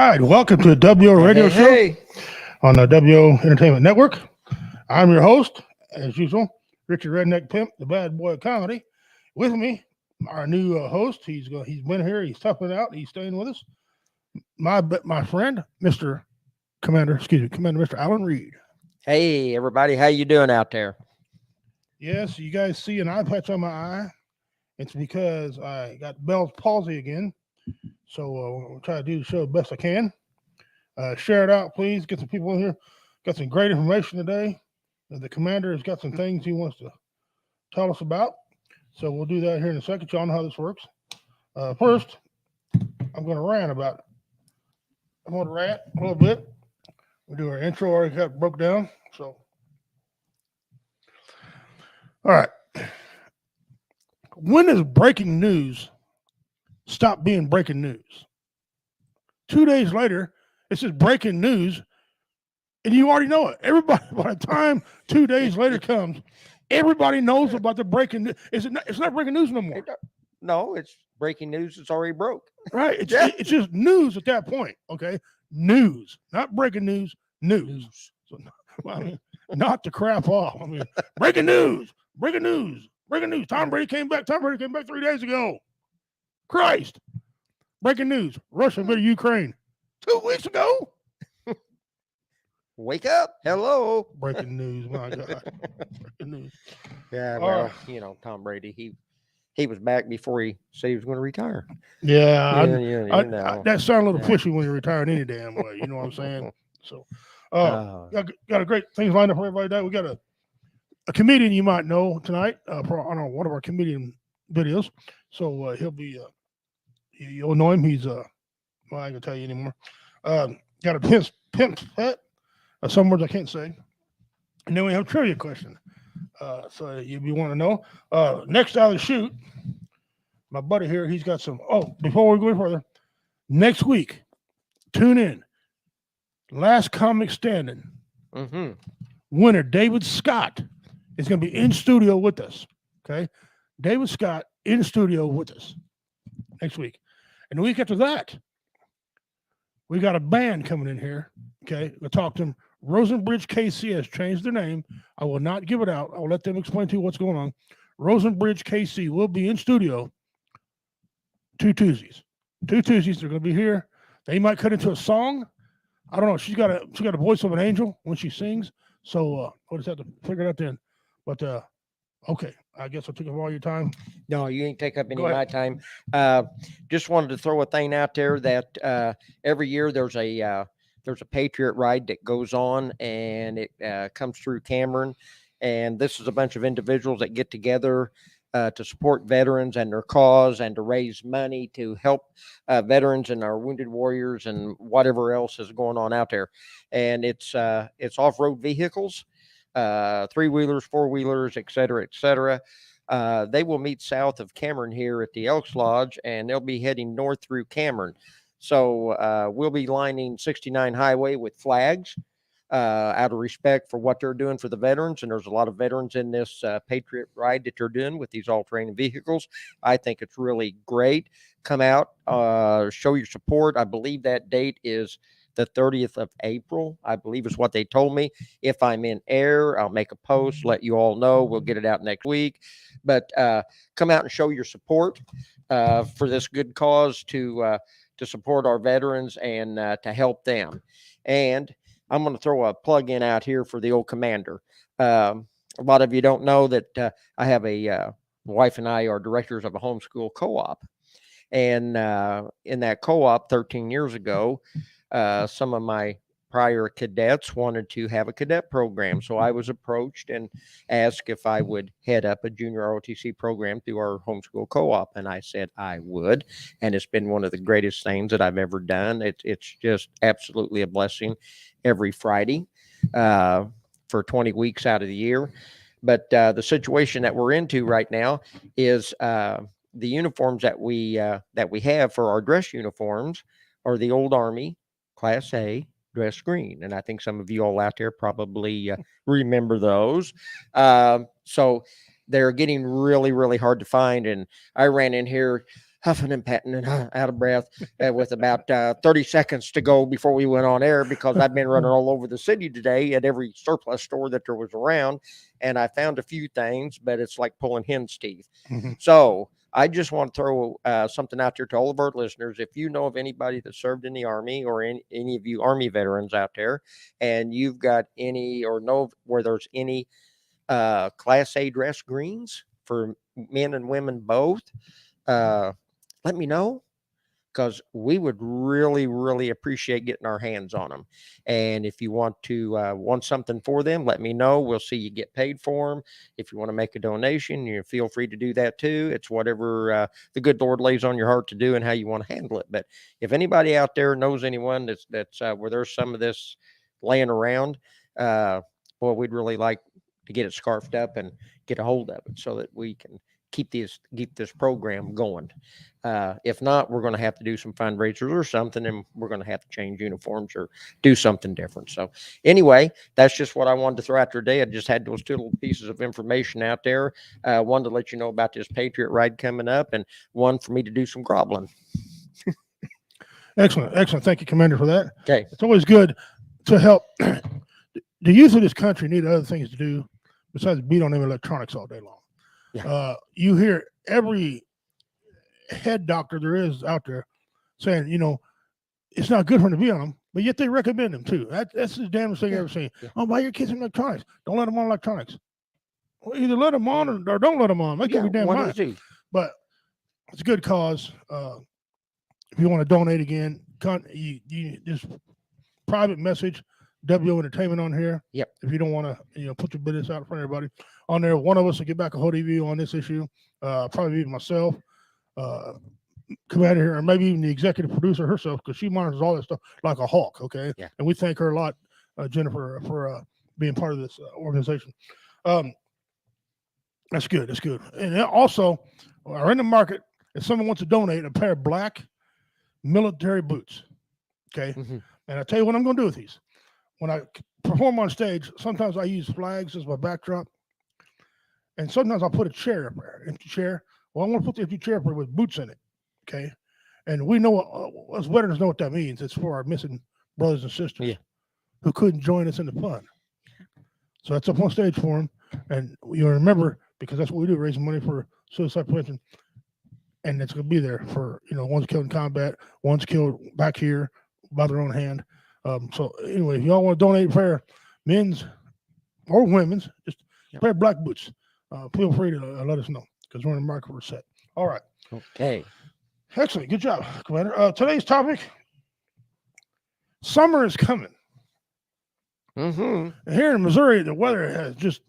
right, welcome to the WO Radio Show on the WO Entertainment Network. I'm your host, as usual, Richard Redneck Pimp, the bad boy of comedy. With me, our new host. He's been here. He's toughing it out. He's staying with us. My friend, Commander Mr. Alan Reed. Hey, everybody, how you doing out there? Yes, you guys see an eye patch on my eye. It's because I got Bell's palsy again. So we'll try to do the show the best I can. Share it out, please. Get some people in here. Got some great information today. The commander has got some things he wants to tell us about. So we'll do that here in a second. Y'all know how this works. First, I'm going to rant a little bit. We'll do our intro already got broke down. So, all right. When does breaking news stop being breaking news? 2 days later, it's just breaking news, and you already know it. Everybody, by the time 2 days later comes, everybody knows about the breaking news. It's not breaking news no more. No, it's breaking news. It's already broke. Right. It's just news at that point. Okay. News, not breaking news. News. So, well, I mean, not to crap off. I mean, breaking news. Tom Brady came back 3 days ago. Christ. Breaking news. Russia invaded Ukraine 2 weeks ago. Wake up. Hello. Breaking news. My God. Breaking news. Yeah, well, Tom Brady, he was back before he said he was going to retire. Yeah. That sounded a little pushy when you're retiring any damn way. You know what I'm saying? So, got a great things lined up for everybody today. We got a comedian you might know tonight on one of our comedian videos. So he'll be, you'll know him. He's, well, I ain't gonna tell you anymore. Got a Pimps pet. Some words I can't say. And then we have a trivia question. So you want to know. Next out of the shoot, my buddy here, he's got some. Oh, before we go further, next week, tune in. Last Comic Standing. Mm-hmm. Winner David Scott is going to be in studio with us. Okay, David Scott in studio with us next week, and the week after that, we got a band coming in here. Okay, we'll talk to them. Rosenbridge KC has changed their name. I will not give it out. I will let them explain to you what's going on. Rosenbridge KC will be in studio 2 Tuesdays. 2 Tuesdays, they're going to be here. They might cut into a song. I don't know. She got a voice of an angel when she sings. So we'll just have to figure it out then. But okay, I guess I took up all your time. No, you ain't take up any of my time. Just wanted to throw a thing out there that every year there's a Patriot ride that goes on, and it comes through Cameron. And this is a bunch of individuals that get together to support veterans and their cause, and to raise money to help veterans and our wounded warriors and whatever else is going on out there. And it's off-road vehicles, 3-wheelers, 4-wheelers, et cetera, et cetera. They will meet south of Cameron here at the Elks Lodge, and they'll be heading north through Cameron. So we'll be lining 69 highway with flags out of respect for what they're doing for the veterans. And there's a lot of veterans in this Patriot ride that they're doing with these all-terrain vehicles. I think it's really great. Come out, show your support. I believe that date is the 30th of April, I believe is what they told me. If I'm in air, I'll make a post, let you all know. We'll get it out next week. But come out and show your support for this good cause to support our veterans and to help them. And I'm going to throw a plug in out here for the old commander. A lot of you don't know that I have my wife and I are directors of a homeschool co-op. And in that co-op 13 years ago, some of my prior cadets wanted to have a cadet program. So I was approached and asked if I would head up a junior ROTC program through our homeschool co-op. And I said I would. And it's been one of the greatest things that I've ever done. It's just absolutely a blessing every Friday for 20 weeks out of the year. But the situation that we're into right now is the uniforms that we have for our dress uniforms are the old Army Class A dress green. And I think some of you all out there probably remember those. So they're getting really, really hard to find. And I ran in here huffing and patting and out of breath with about 30 seconds to go before we went on air, because I've been running all over the city today at every surplus store that there was around, and I found a few things, but it's like pulling hen's teeth. Mm-hmm. So I just want to throw something out there to all of our listeners. If you know of anybody that served in the Army, or any of you Army veterans out there, and you've got any, or know where there's any Class A dress greens for men and women both, let me know, because we would really, really appreciate getting our hands on them. And if you want to want something for them, let me know. We'll see you get paid for them. If you want to make a donation, you feel free to do that too. It's whatever the good Lord lays on your heart to do and how you want to handle it. But if anybody out there knows anyone that's where there's some of this laying around, boy, we'd really like to get it scarfed up and get a hold of it so that we can keep this program going. If not, we're going to have to do some fundraisers or something, and we're going to have to change uniforms or do something different. So anyway, that's just what I wanted to throw out there today. I just had those two little pieces of information out there. One to let you know about this Patriot ride coming up, and one for me to do some groveling. Excellent. Thank you, Commander, for that. Okay. It's always good to help. The youth of this country need other things to do besides beat on them electronics all day long. Yeah. You hear every head doctor there is out there saying, it's not good for them to be on them, but yet they recommend them too. That's the damnest thing I've ever seen. Yeah. Oh, buy your kids some electronics. Don't let them on electronics. Well, either let them on or don't let them on. Make your damn mind. But it's a good cause. If you want to donate again, this private message, WO Entertainment on here. Yep. If you don't want to, put your business out in front of everybody on there, one of us will get back a hold of you on this issue. Probably even myself, Commander here, or maybe even the executive producer herself, because she monitors all that stuff like a hawk. Okay. Yeah. And we thank her a lot, Jennifer, for being part of this organization. That's good. And also, are in the market, if someone wants to donate a pair of black military boots. Okay. Mm-hmm. And I tell you what I'm going to do with these. When I perform on stage, sometimes I use flags as my backdrop, and sometimes I'll put a chair up there, empty chair. Well, I want to put the empty chair up there with boots in it, okay? And we know, as veterans know what that means. It's for our missing brothers and sisters who couldn't join us in the fun. So that's up on stage for them, and you remember, because that's what we do, raising money for suicide prevention, and it's going to be there for, one's killed in combat, one's killed back here by their own hand. So anyway, if y'all want to donate a pair of men's or women's, just a pair of black boots, feel free to let us know, because we're in the market for a set. All right. Okay. Excellent. Good job, Commander. Today's topic, summer is coming. Mm-hmm. And here in Missouri, the weather has just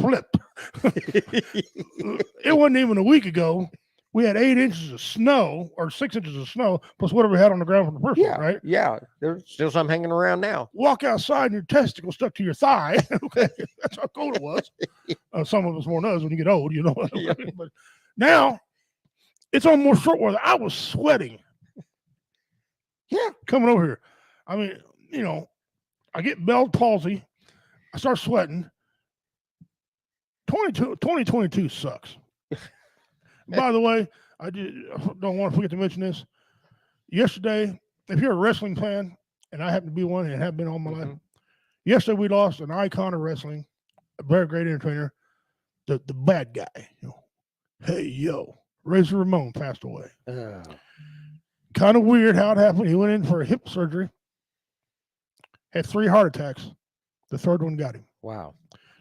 flipped. It wasn't even a week ago. We had 8 inches of snow, or 6 inches of snow, plus whatever we had on the ground from the first one, right? Yeah, there's still some hanging around now. Walk outside and your testicle stuck to your thigh. Okay, that's how cold it was. Some of us more knows when you get old, Yeah. But now, it's almost short weather. I was sweating. Yeah, coming over here. I mean, I get Bell's palsy. I start sweating. 2022 sucks. By the way, I don't want to forget to mention this. Yesterday, if you're a wrestling fan, and I happen to be one and have been all my life, yesterday we lost an icon of wrestling, a very great entertainer, the bad guy. Hey, yo, Razor Ramon passed away. Kind of weird how it happened. He went in for a hip surgery, had 3 heart attacks. The third one got him. Wow.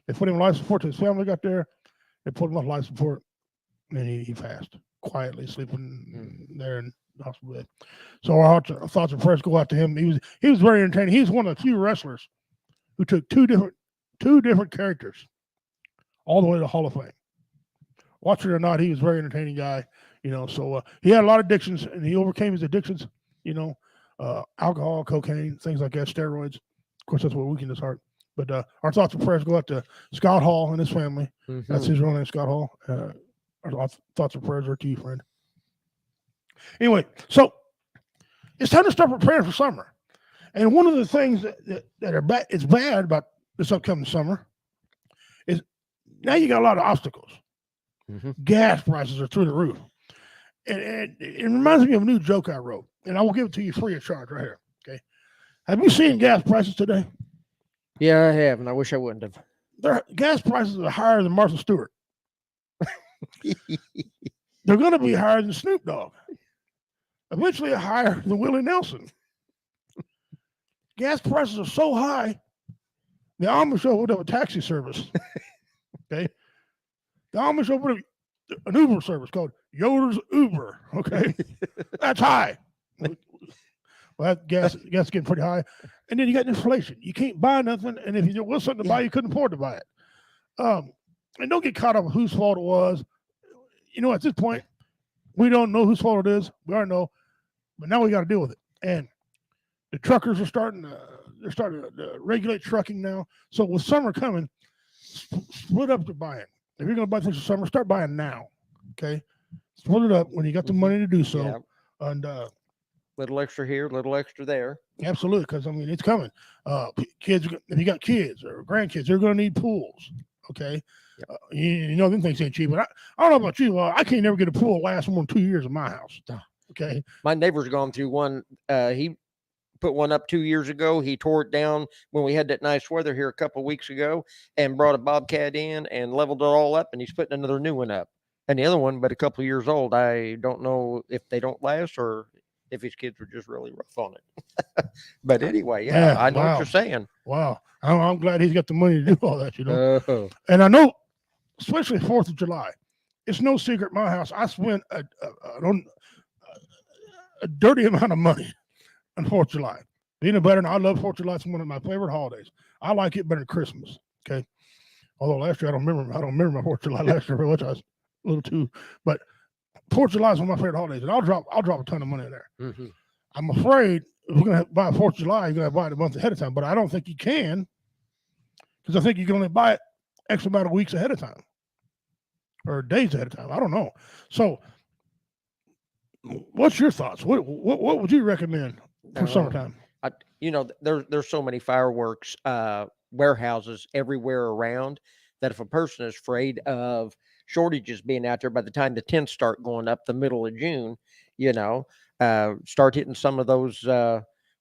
They put him on life support. His family got there. They put him on life support. And he passed, quietly sleeping there in the hospital bed. So our thoughts and prayers go out to him. He was very entertaining. He's one of the few wrestlers who took two different characters all the way to the Hall of Fame. Watch it or not, he was a very entertaining guy. So he had a lot of addictions, and he overcame his addictions. Alcohol, cocaine, things like that, steroids. Of course, that's what weakened his heart. But our thoughts and prayers go out to Scott Hall and his family. Mm-hmm. That's his real name, Scott Hall. Our thoughts and prayers are to you, friend. Anyway, so it's time to start preparing for summer. And one of the things that are bad, it's bad about this upcoming summer is now you got a lot of obstacles. Mm-hmm. Gas prices are through the roof. and it reminds me of a new joke I wrote, and I will give it to you free of charge right here. Okay, have you seen gas prices today? Yeah, I have, and I wish I wouldn't have. Their gas prices are higher than Martha Stewart. They're going to be higher than Snoop Dogg. Eventually, higher than Willie Nelson. Gas prices are so high, the Amish opened up a taxi service. Okay, the Amish opened up an Uber service called Yoder's Uber. Okay, that's high. Well, that gas getting pretty high, and then you got inflation. You can't buy nothing, and if you was something to buy, you couldn't afford to buy it. And don't get caught up with whose fault it was. You know, at this point, we don't know whose fault it is. We already know, but now we got to deal with it. And the truckers are starting to regulate trucking now. So with summer coming, split up your buying. If you're going to buy things for summer, start buying now. Okay, split it up when you got the money to do so. Yeah. And little extra here, little extra there. Absolutely, because I mean it's coming. Kids, if you got kids or grandkids, they're going to need pools. Okay, yep. You know them things ain't cheap. But I don't know about you. I can't never get a pool last more than 2 years in my house. Okay, my neighbor's gone through one. He put one up 2 years ago. He tore it down when we had that nice weather here a couple of weeks ago, and brought a bobcat in and leveled it all up. And he's putting another new one up. And the other one, but a couple of years old. I don't know if they don't last or if his kids were just really rough on it. But anyway, yeah, I know what you're saying. Wow. I'm glad he's got the money to do all that, you know. And I know, especially 4th of July, it's no secret my house, I spent a dirty amount of money on 4th of July. Being a veteran, I love 4th of July. It's one of my favorite holidays. I like it better than Christmas, okay? Although last year, I don't remember my 4th of July last year very much. I was a little too, but 4th of July is one of my favorite holidays, and I'll drop a ton of money in there. Mm-hmm. I'm afraid if we're going to buy 4th of July, you're going to buy it a month ahead of time, but I don't think you can, because I think you can only buy it X amount of weeks ahead of time or days ahead of time. I don't know. So what's your thoughts? What would you recommend for summertime? There's so many fireworks warehouses everywhere around that if a person is afraid of shortages being out there by the time the tents start going up the middle of June, start hitting some of those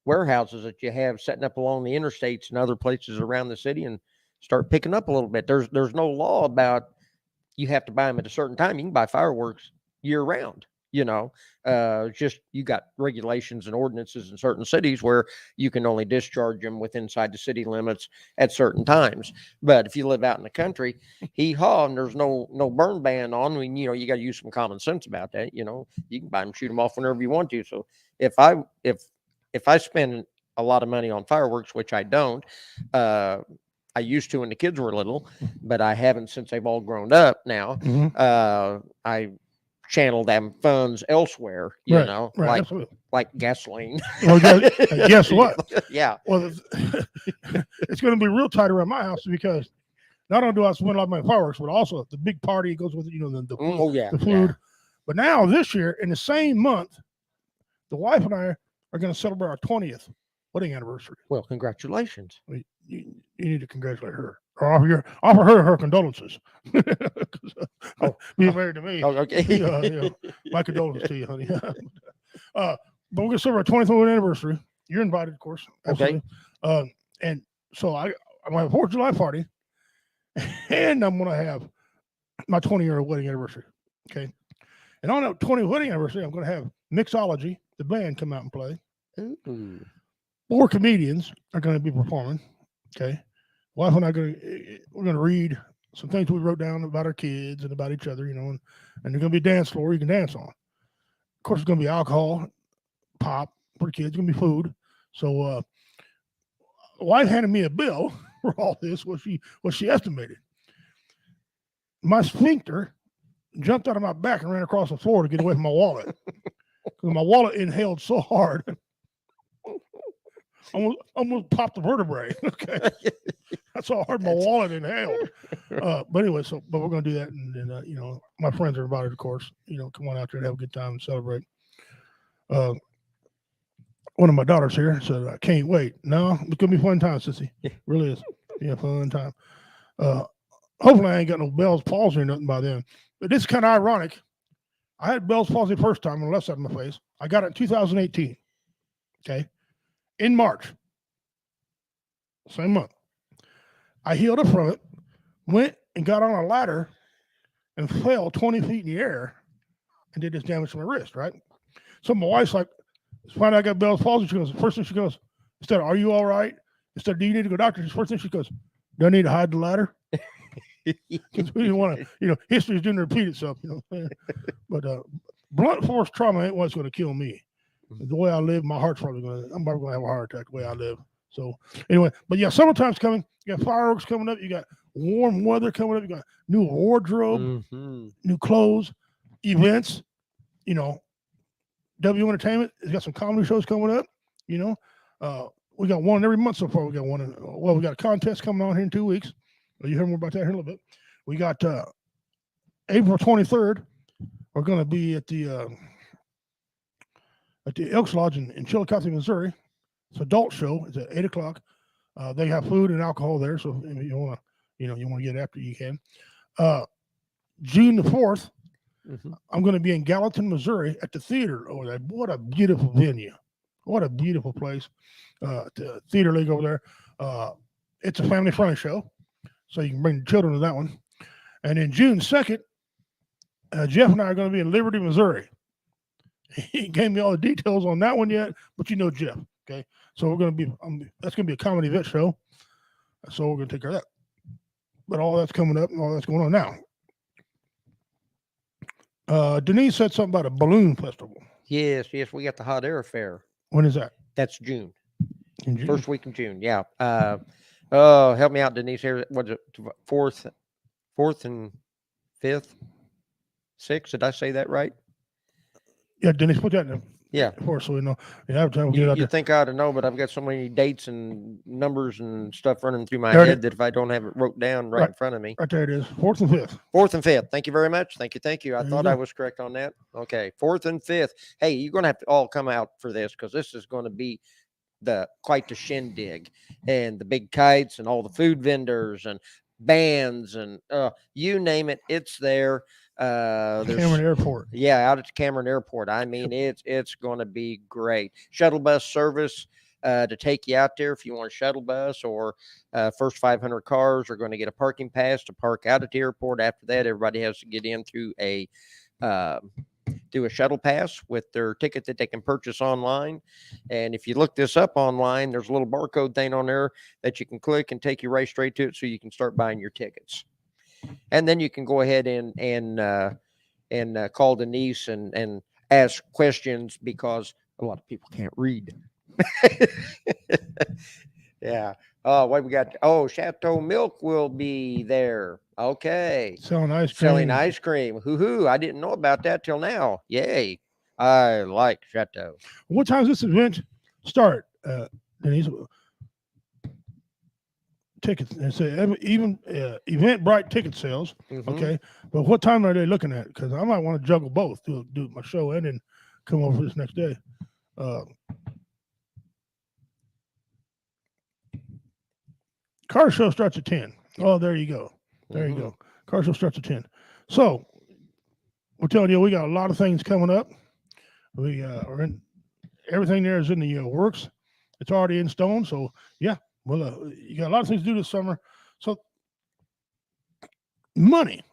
warehouses that you have setting up along the interstates and other places around the city and start picking up a little bit. There's no law about you have to buy them at a certain time. You can buy fireworks year round. Just you got regulations and ordinances in certain cities where you can only discharge them inside the city limits at certain times. But if you live out in the country, and there's no burn ban on. I mean, you got to use some common sense about that. You can buy them, shoot them off whenever you want to. So if I spend a lot of money on fireworks, which I don't, I used to when the kids were little, but I haven't since they've all grown up now. Mm-hmm. I channel them funds elsewhere, like gasoline. Well, guess what? Yeah. Well, it's going to be real tight around my house because not only do I spend a lot of my fireworks, but also the big party goes with it, the food. Yeah. But now this year, in the same month, the wife and I are going to celebrate our 20th wedding anniversary. Well, congratulations. You need to congratulate her. Or offer her condolences. Being married to me. Oh, okay. My condolences to you, honey. But we're going to celebrate our 20th wedding anniversary. You're invited, of course. Absolutely. Okay. And so I'm going to have a 4th of July party, and I'm going to have my 20-year wedding anniversary. Okay. And on that 20th wedding anniversary, I'm going to have Mixology, the band, come out and play. Ooh. 4 comedians are going to be performing. Okay. Wife and I we're going to read some things we wrote down about our kids and about each other, and there's going to be a dance floor you can dance on. Of course, it's going to be alcohol, pop for the kids. It's going to be food. So, wife handed me a bill for all this. What she estimated. My sphincter jumped out of my back and ran across the floor to get away from my wallet because my wallet inhaled so hard. Almost popped the vertebrae. Okay, that's how hard my wallet inhaled. But anyway, but we're gonna do that, and my friends are invited, of course. Come on out there and have a good time and celebrate. One of my daughters here said, "I can't wait." No, it's gonna be a fun time, sissy. Really is. Yeah, fun time. Hopefully, I ain't got no Bell's palsy or nothing by then. But it's kind of ironic. I had Bell's palsy the first time on the left side of my face. I got it in 2018. Okay. In March. Same month. I healed up from it, went and got on a ladder and fell 20 feet in the air and did this damage to my wrist, right? So my wife's like, find out I got Bell's palsy. She goes, first thing she goes, instead of, are you all right? Instead of, do you need to go to the doctor? First thing she goes, do I need to hide the ladder? Because we didn't want to, history's going to repeat itself, But blunt force trauma ain't what's going to kill me. The way I live, my heart's I'm probably going to have a heart attack the way I live. So anyway, but yeah, summertime's coming. You got fireworks coming up. You got warm weather coming up. You got new wardrobe, new clothes, events. W Entertainment has got some comedy shows coming up. We got one every month so far. We got one. We got a contest coming on here in 2 weeks. You hear more about that here in a little bit. We got April 23rd. We're going to be at the Elks Lodge in Chillicothe, Missouri. It's an adult show. It's at 8:00. They have food and alcohol there, so if you want to get after, you can. June the 4th, I'm going to be in Gallatin, Missouri, at the theater over there. What a beautiful venue! What a beautiful place. The Theater League over there. It's a family-friendly show, so you can bring the children to that one. And then June 2nd, Jeff and I are going to be in Liberty, Missouri. He gave me all the details on that one yet, but you know Jeff. Okay, so we're going to be that's going to be a comedy vet show, so we're going to take care of that. But all that's coming up and all that's going on now. Denise said something about a balloon festival. Yes, we got the Hot Air Fair. When is that? That's June. In June? First week in June. Yeah. Help me out, Denise. Here, what's it? Fourth and fifth, sixth. Did I say that right? Yeah, Denise, put that in. Yeah. For so we know. Yeah, you think I ought to know, but I've got so many dates and numbers and stuff running through my head that if I don't have it wrote down right in front of me. Right there it is. 4th and 5th. 4th and 5th. Thank you very much. Thank you. I thought I was correct on that. Okay. 4th and 5th. Hey, you're going to have to all come out for this because this is going to be quite the shindig, and the big kites and all the food vendors and bands and you name it, it's there. Cameron Airport. Yeah, out at the Cameron Airport. I mean, it's going to be great. Shuttle bus service to take you out there if you want a shuttle bus, or first 500 cars are going to get a parking pass to park out at the airport. After that, everybody has to get in through a shuttle pass with their ticket that they can purchase online. And if you look this up online, there's a little barcode thing on there that you can click and take you right straight to it, so you can start buying your tickets. And then you can go ahead and call Denise and ask questions, because a lot of people can't read. Yeah. Oh, what we got? Oh, Chateau Milk will be there. Okay. Selling ice cream. Hoo-hoo. I didn't know about that till now. Yay. I like Chateau. What time does this event start, Denise? Tickets. It's even Eventbrite ticket sales. Okay. But what time are they looking at? Because I might want to juggle both. Do my show and then come over this next day. Car show starts at 10. Oh, there you go. There you go. Car show starts at 10. So we're telling you, we got a lot of things coming up. We are in everything there is in the works. It's already in stone. So yeah, well, you got a lot of things to do this summer. So money.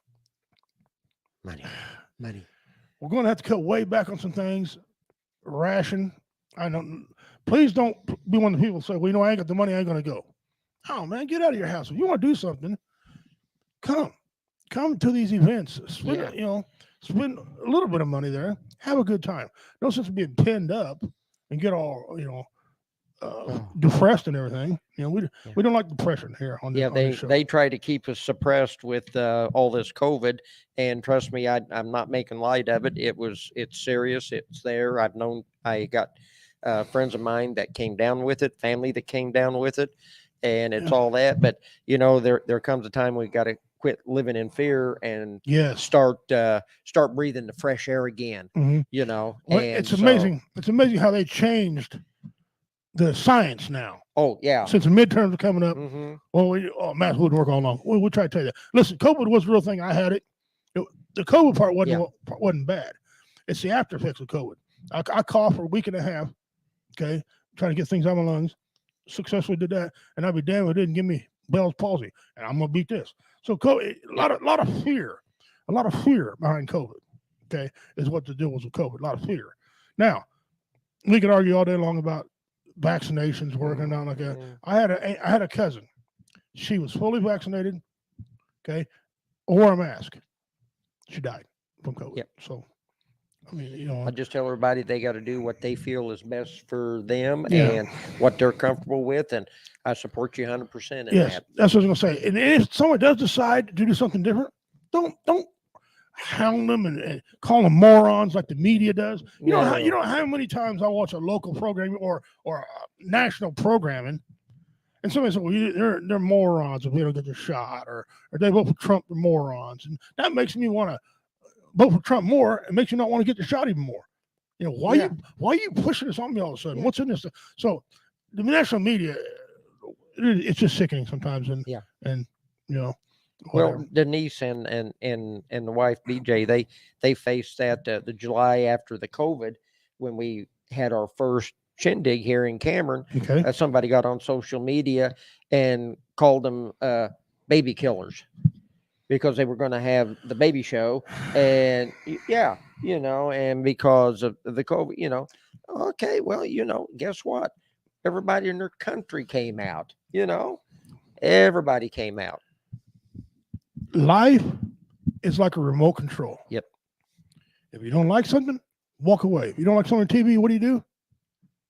We're going to have to cut way back on some things. Ration. Please don't be one of the people who say, well, I ain't got the money, I ain't going to go. Oh, man, get out of your house. If you want to do something, come to these events. Spend a little bit of money there. Have a good time. No sense of being pinned up and get all, depressed and everything. We don't like depression here on the show. They try to keep us suppressed with all this COVID, and trust me, I'm not making light of it. It's serious. It's there. I got friends of mine that came down with it, family that came down with it, and it's all that. But there comes a time we got to quit living in fear and start breathing the fresh air again. Well, it's amazing. It's amazing how they changed the science now. Oh yeah. Since the midterms are coming up, math wouldn't work all along. We'll try to tell you that. Listen, COVID was the real thing. I had it. The COVID part wasn't bad, It's the after effects of COVID. I coughed for a week and a half. Okay, trying to get things out of my lungs. Successfully did that, and I'd be damned if it didn't give me Bell's palsy, and I'm gonna beat this. So COVID, a lot of fear behind COVID. Okay, is what the deal was with COVID. A lot of fear. Now, we could argue all day long about vaccinations working out like that. I had a cousin. She was fully vaccinated. Okay, wore a mask. She died from COVID. Yep. So, I mean, I just tell everybody they got to do what they feel is best for them and what they're comfortable with, and I support you 100% in that. That's what I was gonna say. And if someone does decide to do something different, don't hound them and call them morons like the media does. You know how many times I watch a local programming or national programming, and somebody says, "Well, they're morons if they don't get their shot," or they vote for Trump, they're morons, and that makes me want to vote for Trump more. It makes you not want to get the shot even more. Why are you pushing this on me all of a sudden? What's in this? So the national media, it's just sickening sometimes, and whatever. Well, Denise and the wife BJ, they faced that the July after the COVID when we had our first shindig here in Cameron. Okay. Somebody got on social media and called them baby killers because they were going to have the baby show, and and because of the COVID, okay, well, guess what? Everybody in their country came out. Everybody came out. Life is like a remote control. Yep. If you don't like something, walk away. If you don't like something on TV, what do?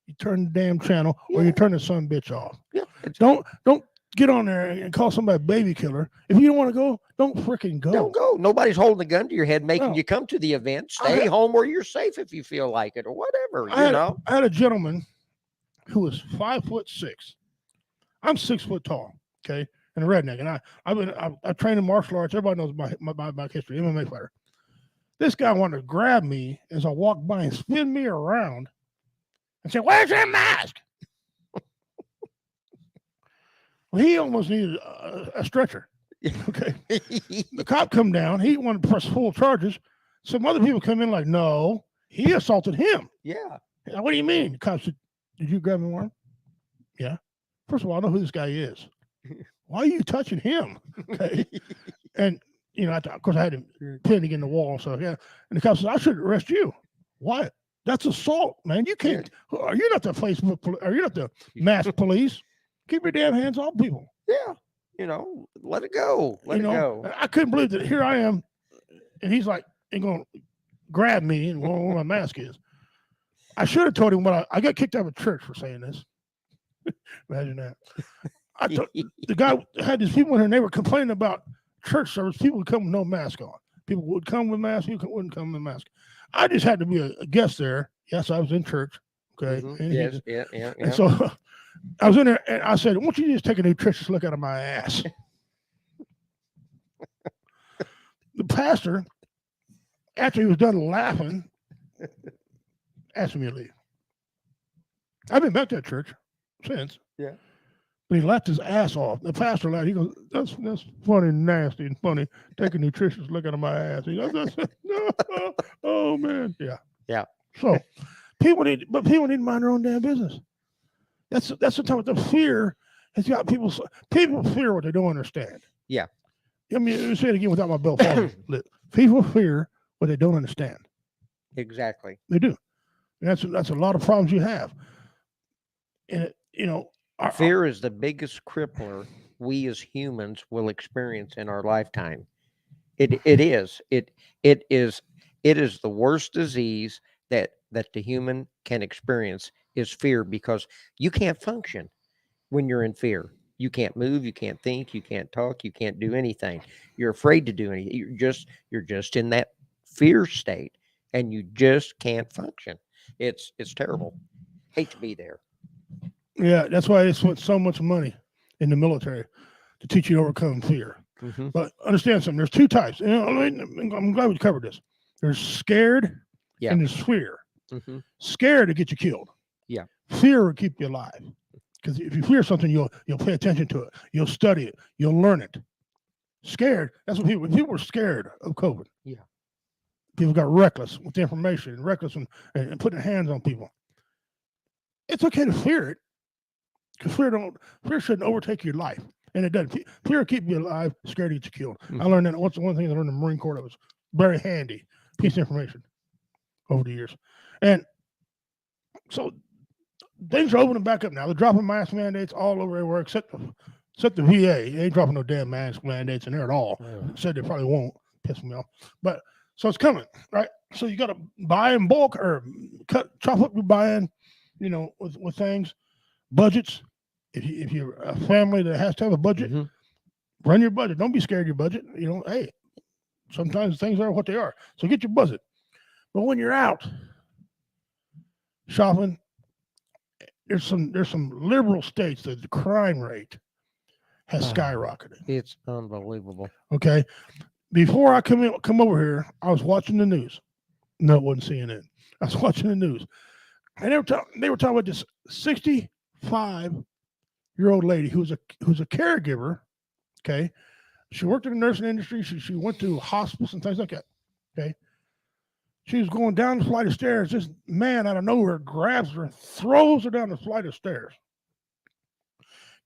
You turn the damn channel or you turn the son bitch off. Yeah. Don't get on there and call somebody a baby killer. If you don't want to go, don't freaking go. Don't go. Nobody's holding a gun to your head making you come to the event. Stay home where you're safe if you feel like it or whatever. I had a gentleman who was 5'6". I'm 6 foot tall. Okay. And a redneck, and I trained in martial arts. Everybody knows my history, MMA fighter. This guy wanted to grab me as I walked by and spin me around and say, "Where's your mask?" Well, he almost needed a stretcher. Okay, the cop come down. He wanted to press full charges. Some other people come in like, "No, he assaulted him." Yeah. What do you mean? The cop said, "Did you grab him, arm?" Yeah. First of all, I know who this guy is. Why are you touching him? Okay. And, of course, I had him pinned against the wall. So, yeah. And the cop says, "I should arrest you." Why? That's assault, man. You can't. Are you not the Facebook? Are you not the mass police? Keep your damn hands off people. Yeah. Let it go. Let it go. I couldn't believe that here I am. And he's like, ain't going to grab me and where my mask is. I should have told him I got kicked out of church for saying this. Imagine that. The guy had these people in here, and they were complaining about church service. People would come with no mask on. People would come with masks. People wouldn't come with mask. I just had to be a guest there. Yes, I was in church. Okay. Mm-hmm. Yeah. And so I was in there, and I said, "Why don't you just take a nutritious look out of my ass?" The pastor, after he was done laughing, asked me to leave. I've been back to that church since. Yeah. But he laughed his ass off. The pastor laughed. He goes, "That's funny, nasty, and funny. Take a nutritious look at my ass." He goes, "Oh man, yeah." So people need to mind their own damn business. That's the time. The fear has got people. People fear what they don't understand. Yeah. I mean, let me say it again without my bell falling. People fear what they don't understand. Exactly. They do. And that's a lot of problems you have. And fear is the biggest crippler we as humans will experience in our lifetime. It is the worst disease that the human can experience is fear, because you can't function when you're in fear. You can't move, you can't think, you can't talk, you can't do anything. You're afraid to do anything. You're just in that fear state, and you just can't function. It's terrible. Hate to be there. Yeah, that's why they spent so much money in the military to teach you to overcome fear. Mm-hmm. But understand something. There's two types. I'm glad we covered this. There's scared and there's fear. Mm-hmm. Scared to get you killed. Yeah. Fear will keep you alive. Because if you fear something, you'll pay attention to it. You'll study it. You'll learn it. Scared. That's what people were scared of COVID. Yeah. People got reckless with the information and reckless and putting hands on people. It's okay to fear it, because fear shouldn't overtake your life, and it doesn't. Fear will keep you alive, scared to get you killed. Mm-hmm. I learned that. One thing I learned in the Marine Corps that was very handy piece of information over the years, and so things are opening back up now. They're dropping mask mandates all over everywhere except the VA. They ain't dropping no damn mask mandates in there at all. Said they probably won't. Piss me off, but so it's coming, right? So you got to buy in bulk or chop up your buying, with things, budgets. If you're a family that has to have a budget, run your budget. Don't be scared of your budget. Hey, sometimes things are what they are. So get your budget. But when you're out shopping, there's some liberal states that the crime rate has skyrocketed. It's unbelievable. Okay. Before I come over here, I was watching the news. No, it wasn't CNN. I was watching the news. And they were talking about this 65-year-old lady who's a caregiver. Okay. She worked in the nursing industry. She went to hospice and things like that. Okay. She was going down the flight of stairs. This man out of nowhere grabs her and throws her down the flight of stairs.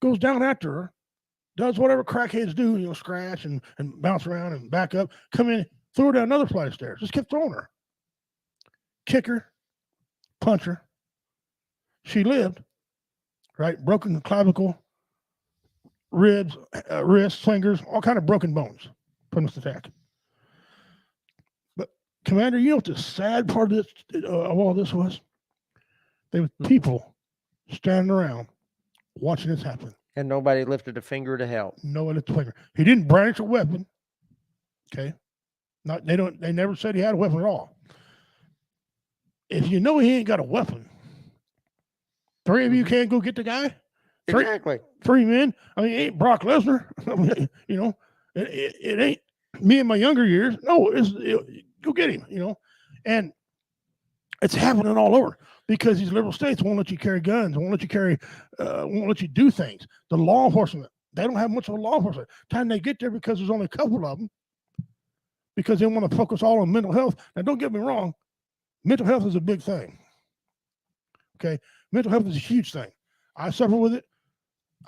Goes down after her. Does whatever crackheads do, scratch and bounce around and back up, come in, throw her down another flight of stairs. Just kept throwing her. Kick her, punch her. She lived, right? Broken clavicle, ribs, wrists, fingers, all kind of broken bones from this attack. But Commander, you know what the sad part of all this was? There were people standing around watching this happen. And nobody lifted a finger to help. Nobody lifted a finger. He didn't brandish a weapon. Okay. They never said he had a weapon at all. If you know he ain't got a weapon, 3 of you can't go get the guy? Exactly. 3 men. I mean, it ain't Brock Lesnar. It ain't me in my younger years. No, go get him, And it's happening all over. Because these liberal states won't let you carry guns, won't let you do things. The law enforcement, they don't have much of a law enforcement. Time they get there, because there's only a couple of them, because they want to focus all on mental health. Now, don't get me wrong, mental health is a big thing. Okay, mental health is a huge thing. I suffer with it.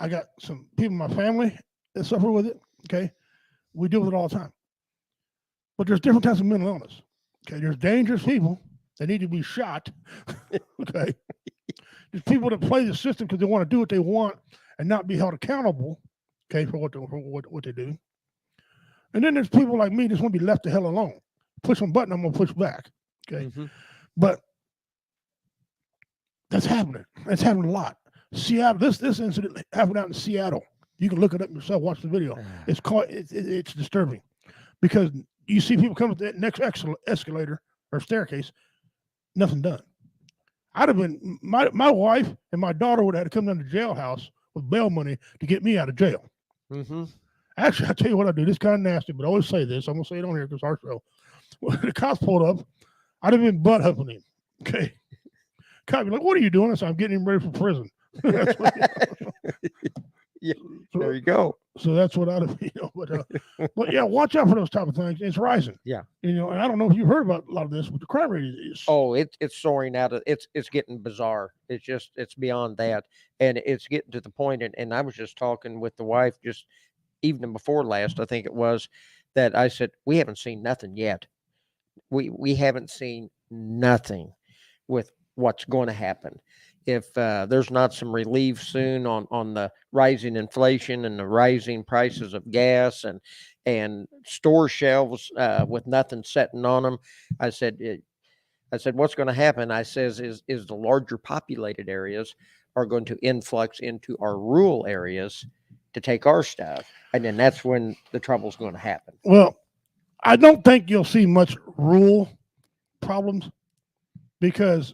I got some people in my family that suffer with it. Okay, we deal with it all the time. But there's different types of mental illness. Okay, there's dangerous people. They need to be shot. Okay. There's people that play the system because they want to do what they want and not be held accountable, okay, for what they do. And then there's people like me that just want to be left the hell alone. Push one button, I'm gonna push back. Okay. But that's happening. That's happening a lot. Seattle, this incident happened out in Seattle. You can look it up yourself, watch the video. It's disturbing. Because you see people come to that next escalator or staircase. Nothing done. I'd have been, my wife and my daughter would have had to come down to the jailhouse with bail money to get me out of jail. Actually, I'll tell you what I do. This is kind of nasty, but I always say this. I'm going to say it on here because our show. When the cops pulled up, I'd have been butt humping him. Okay. Cop be like, what are you doing? I said, I'm getting him ready for prison. Yeah, there you go. So that's what I'd have, but yeah, watch out for those type of things. It's rising. Yeah. And I don't know if you've heard about a lot of this, but the crime rate is. Oh, it's soaring out of, it's getting bizarre. It's beyond that. And it's getting to the point, and I was just talking with the wife just evening before last, I think it was, that I said, we haven't seen nothing yet. We haven't seen nothing with what's going to happen. If there's not some relief soon on the rising inflation and the rising prices of gas and store shelves with nothing sitting on them, I said, what's going to happen? I says is the larger populated areas are going to influx into our rural areas to take our stuff, and then that's when the trouble's going to happen. Well, I don't think you'll see much rural problems, because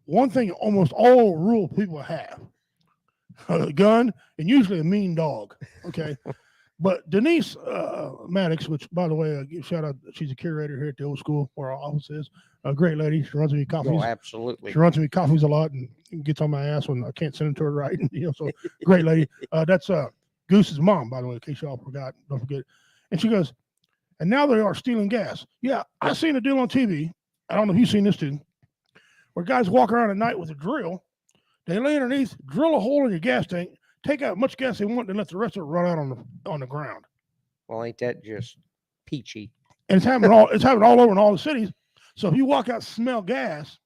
one thing almost all rural people have, a gun and usually a mean dog. Okay. But Denise Maddox, which, by the way, give shout out, she's a curator here at the old school where our office is. A great lady. She runs me coffees. Oh, absolutely. She runs me coffees a lot and gets on my ass when I can't send them to her right. So great lady. That's Goose's mom, by the way, in case y'all forgot. Don't forget. And she goes, and now they are stealing gas. Yeah, I seen a deal on TV. I don't know if you've seen this too, where guys walk around at night with a drill. They lay underneath, drill a hole in your gas tank, take out as much gas they want, and let the rest of it run out on the ground. Well, ain't that just peachy? And it's happening all over in all the cities. So if you walk out, smell gas,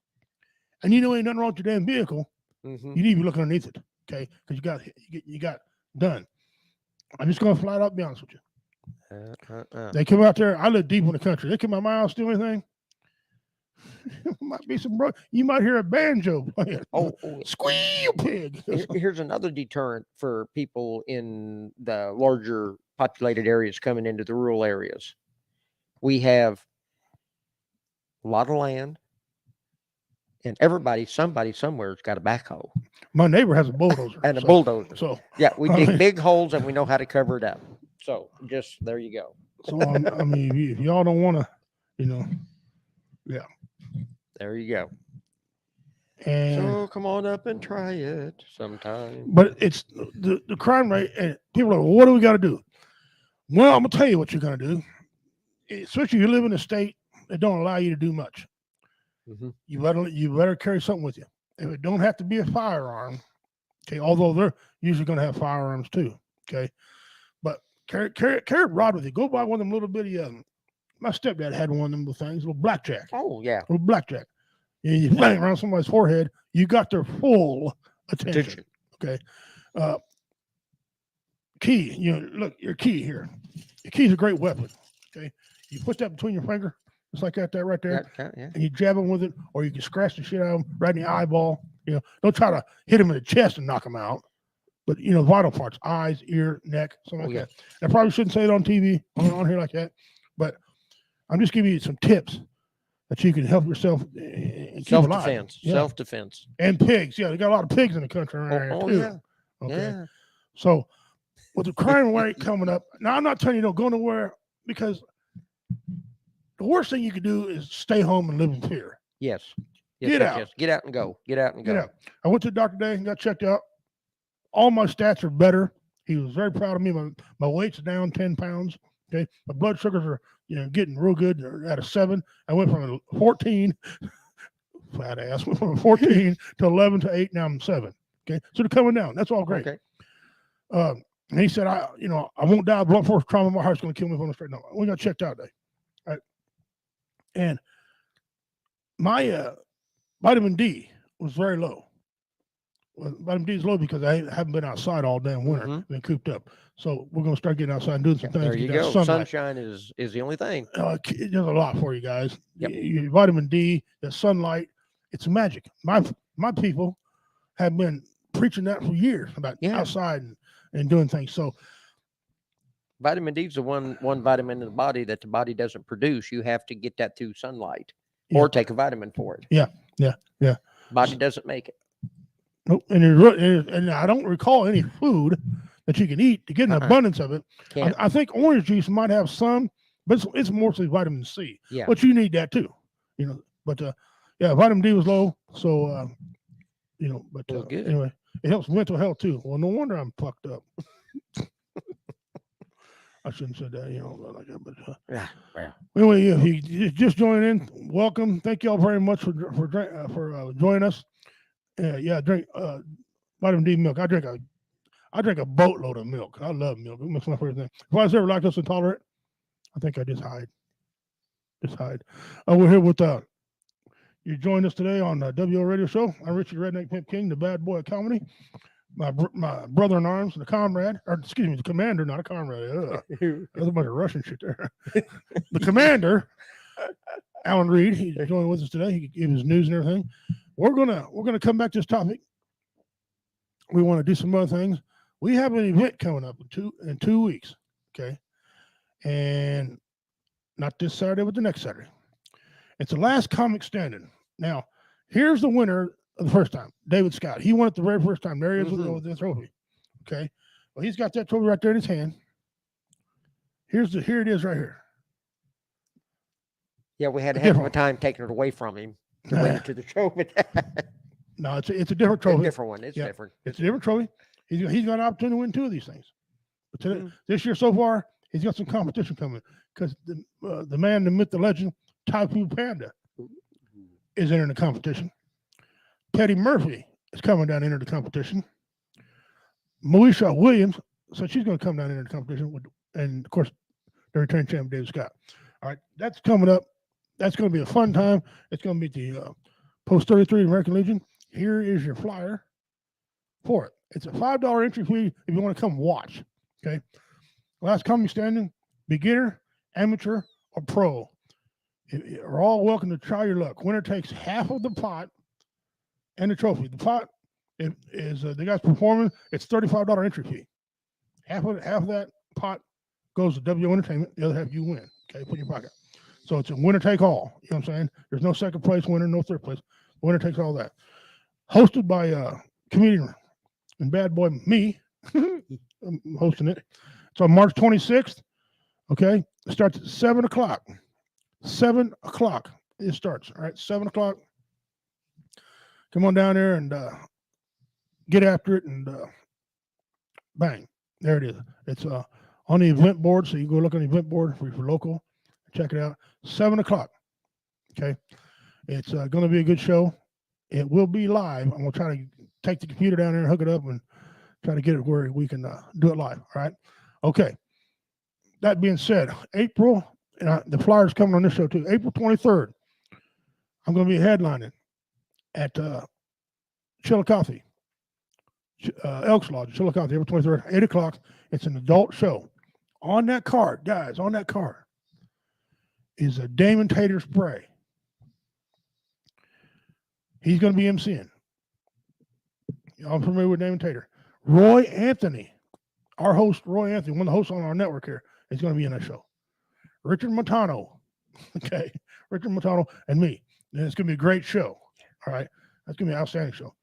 and you know ain't nothing wrong with your damn vehicle, you need to be looking underneath it, okay? Because you got done. I'm just going to flat out be honest with you. They come out there. I live deep in the country. They come out my house, do anything. Might be some you might hear a banjo playing. Squeal pig. Here's another deterrent for people in the larger populated areas coming into the rural areas. We have a lot of land, and somebody somewhere's got a backhoe. My neighbor has a bulldozer and a bulldozer. So yeah, we dig big holes and we know how to cover it up. So just there you go. So I mean, if y'all don't want to, yeah. There you go. And so come on up and try it sometime. But it's the crime rate, and people are like, well, what do we got to do? Well, I'm gonna tell you what you're gonna do. Especially if you live in a state that don't allow you to do much. You better carry something with you. If it don't have to be a firearm, okay. Although they're usually gonna have firearms too, okay. But carry a rod with you. Go buy one of them little bitty. My stepdad had one of them little things, little blackjack. Oh yeah, little blackjack. And you bang around somebody's forehead, you got their full attention. Okay. Key, look, your key here. Your key is a great weapon. Okay. You put that between your finger, just like that right there, and you jab them with it, or you can scratch the shit out of them right in the eyeball. Don't try to hit them in the chest and knock them out. But vital parts, eyes, ear, neck, something like that. I probably shouldn't say it on TV on here like that, but I'm just giving you some tips that you can help yourself and self-defense. Self-defense. And pigs. Yeah, they got a lot of pigs in the country around here too. Yeah. Okay. Yeah. So with the crime rate coming up, now I'm not telling you don't go nowhere, because the worst thing you could do is stay home and live in fear. Yes. Get out. Yes. Get out and go. Get out and go. Get out. I went to the doctor today and got checked out. All my stats are better. He was very proud of me. My weight's down 10 pounds. Okay. My blood sugars are getting real good. They're at a 7. I went from 14, fat ass, went from 14 to 11 to 8. Now I'm 7. Okay. So they're coming down. That's all great. Okay. And he said, I won't die of blunt force trauma. My heart's going to kill me if I'm straight. No, we got checked out today. All right. And my vitamin D was very low. Well, vitamin D is low because I haven't been outside all damn winter. Been cooped up. So we're going to start getting outside and doing some things. There you go. Sunshine is the only thing. It does a lot for you guys. Yep. Your vitamin D, the sunlight, it's magic. My people have been preaching that for years about outside and doing things. So vitamin D is the one vitamin in the body that the body doesn't produce. You have to get that through sunlight or take a vitamin for it. Yeah. Body doesn't make it. Nope. And I don't recall any food that you can eat to get an abundance of it. I think orange juice might have some, but it's mostly vitamin C. Yeah. But you need that too. But vitamin D was low. So anyway, it helps mental health too. Well, no wonder I'm fucked up. I shouldn't have said that, like that. But anyway, if you just joining in, welcome. Thank you all very much for joining us. I drink vitamin D milk. I drink a boatload of milk. I love milk. It's my favorite thing. If I was ever lactose intolerant, I think I just hide. We're here with you joined us today on the WO Radio Show. I'm Richie Redneck Pimp King, the bad boy of comedy. My brother in arms, the the commander, not a comrade. There's a bunch of Russian shit there. The commander, Alan Reed, he's joining with us today. He gave his news and everything. We're gonna come back to this topic. We want to do some other things. We have an event coming up in 2 weeks. Okay, and not this Saturday, but the next Saturday. It's the last comic standing. Now, here's the winner of the first time, David Scott. He won it the very first time. There he is with the trophy. Okay, well, he's got that trophy right there in his hand. Here it is right here. Yeah, we had to have a time taking it away from him to win it to the trophy. No, it's a different trophy. It's a different one. It's different. It's a different trophy. He's got an opportunity to win 2 of these things. But this year so far, he's got some competition coming. because the man, the myth, the legend, Typhoon Panda is entering the competition. Teddy Murphy is coming down into the competition. Moesha Williams, so she's going to come down into the competition and of course, the returning champion David Scott. All right, that's coming up. That's going to be a fun time. It's going to be the Post 33 American Legion. Here is your flyer for it. It's a $5 entry fee if you want to come watch. Okay. Last come standing, beginner, amateur, or pro. You're all welcome to try your luck. Winner takes half of the pot and the trophy. The pot is the guys performing. It's $35 entry fee. Half of that pot goes to W Entertainment. The other half you win. Okay, put in your pocket. So it's a winner take all. You know what I'm saying? There's no second place winner, no third place. Winner takes all that. Hosted by comedian and bad boy me. I'm hosting it. It's on March 26th. Okay, it starts at 7 o'clock. 7 o'clock it starts. All right, 7 o'clock. Come on down there and get after it and bang. There it is. It's on the event board, so you go look on the event board for local. Check it out. 7 o'clock. Okay, it's going to be a good show. It will be live. I'm going to try to take the computer down there and hook it up and try to get it where we can do it live. All right. Okay. That being said, April, and the flyer's coming on this show too. April 23rd, I'm going to be headlining at Chillicothe, Elks Lodge, Chillicothe, April 23rd, 8 o'clock. It's an adult show. On that card, guys, on that card is a Damon Tater spray. He's going to be MCing. Y'all familiar with Damon Tater? Roy Anthony, our host, Roy Anthony, one of the hosts on our network here, is going to be in that show. Richard Montano, okay, Richard Montano and me. And it's going to be a great show. All right, that's going to be an outstanding show.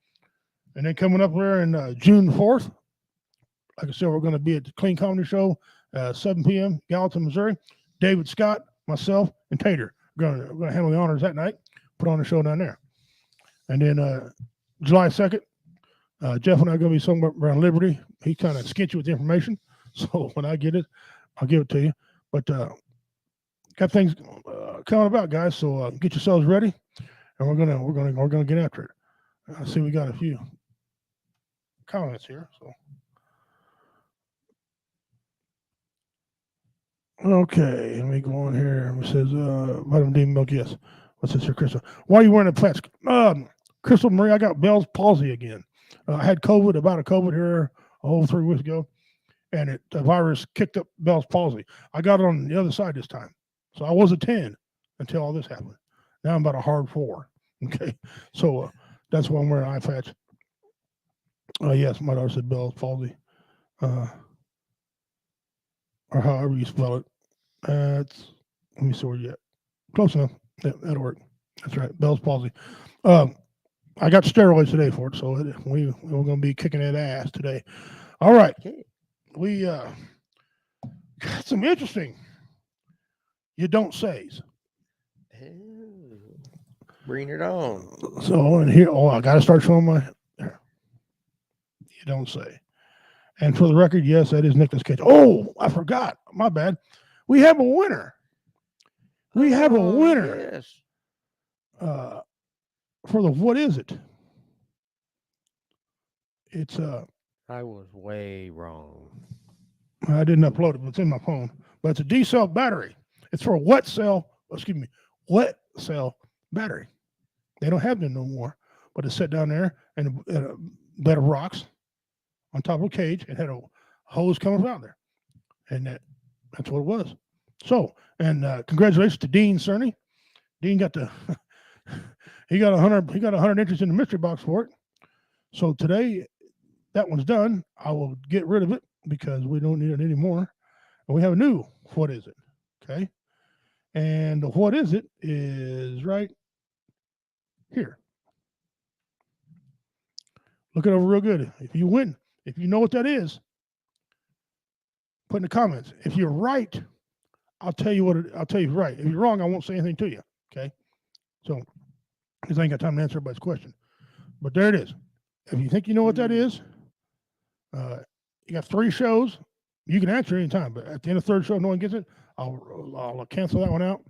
And then coming up there in June 4th, like I said, we're going to be at the Clean Comedy Show, 7 p.m., Gallatin, Missouri. David Scott, myself, and Tater. We're going to handle the honors that night, put on the show down there. And then July 2nd, Jeff and I are going to be somewhere around Liberty. He kind of skint you with the information. So when I get it, I'll give it to you. But got things coming about, guys. So get yourselves ready, and we're gonna get after it. I see we got a few comments here. So okay, let me go on here. It says vitamin D milk. Yes. What's this here, Crystal? Why are you wearing a patch? Crystal Marie, I got Bell's palsy again. I had COVID here 3 weeks ago, and the virus kicked up Bell's palsy. I got it on the other side this time. So I was a 10 until all this happened. Now I'm about a hard 4. Okay. So that's why I'm wearing an eye patch. Yes, my daughter said Bell's palsy. Or however you spell it. Let me see where you at. Close enough. Yeah, that'll work. That's right. Bell's palsy. I got steroids today for it, so we're going to be kicking that ass today. All right. Okay. We got some interesting you don't says. Bring it on. So, and here, I got to start showing my, there. You don't say. And for the record, yes, that is Nicholas Cage. Oh, I forgot. My bad. We have a winner. We have a winner. Yes. For the, what is it? It's I was way wrong. I didn't upload it, but it's in my phone. But it's a D-cell battery. It's for a wet cell battery. They don't have them no more, but it's set down there in a bed of rocks on top of a cage. It had a hose coming out there, and that's what it was. So, and congratulations to Dean Cerny. Dean got he got 100 entries in the mystery box for it. So today, that one's done. I will get rid of it because we don't need it anymore. And we have a new what is it? Okay. And the what is it is right here. Look it over real good. If you win, if you know what that is, put in the comments. If you're right, I'll tell you I'll tell you right. If you're wrong, I won't say anything to you. Okay. So, because I ain't got time to answer everybody's question. But there it is. If you think you know what that is, you got 3 shows You can answer anytime, but at the end of the third show, if no one gets it, I'll cancel that one out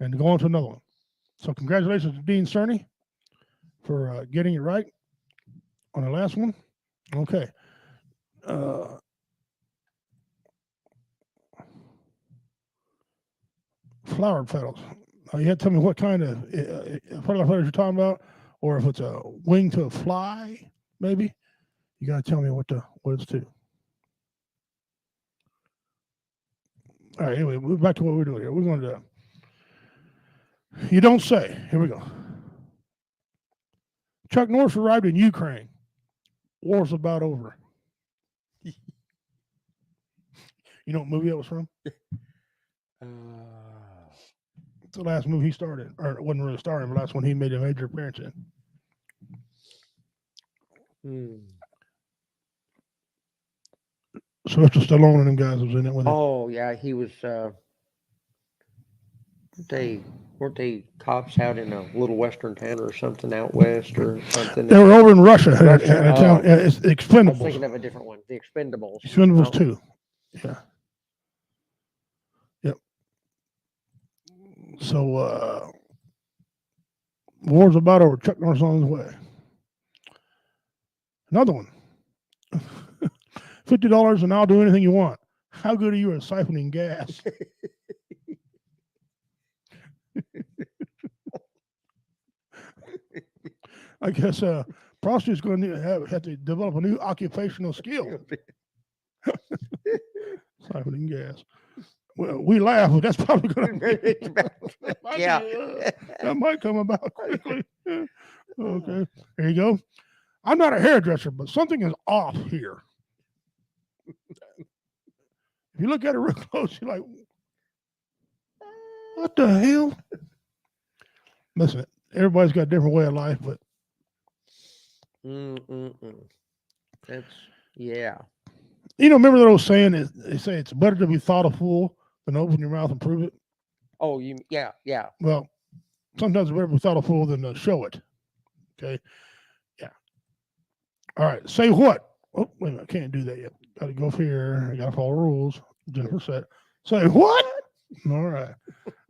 and go on to another one. So congratulations to Dean Cerny for getting it right on the last one. Okay. Flower petals. You had to tell me what kind of flower petals you're talking about, or if it's a wing to a fly, maybe. You got to tell me what it's to. All right. Anyway, move back to what we're doing here. We're going to. You don't say. Here we go. Chuck Norris arrived in Ukraine. War's about over. You know what movie that was from? It's the last movie he started, or it wasn't really starting, but last one he made a major appearance in. Sylvester Stallone and them guys was in it with him. Oh yeah, he was. Weren't they cops out in a little western town or something out west or something? They were over in Russia. It's Expendables. I was thinking of a different one. The Expendables. Expendables 2. Yeah. Yep. So war's about over. Chuck Norris on his way. Another one. $50 and I'll do anything you want. How good are you at siphoning gas? I guess prostitutes going to have to develop a new occupational skill. Siphoning gas. Well, we laugh, but that's probably going to that might come about quickly. Okay, there you go. I'm not a hairdresser, but something is off here. If you look at it real close, you're like, what the hell? Listen, everybody's got a different way of life, but that's yeah. You know, remember that old saying is they say it's better to be thought a fool than open your mouth and prove it. Oh, yeah. Well, sometimes it's better to be thought a fool than to show it. Okay. Yeah. All right. Say what? Oh, wait a minute. I can't do that yet. Got to go here. I got to follow rules. Jennifer said, say what? All right.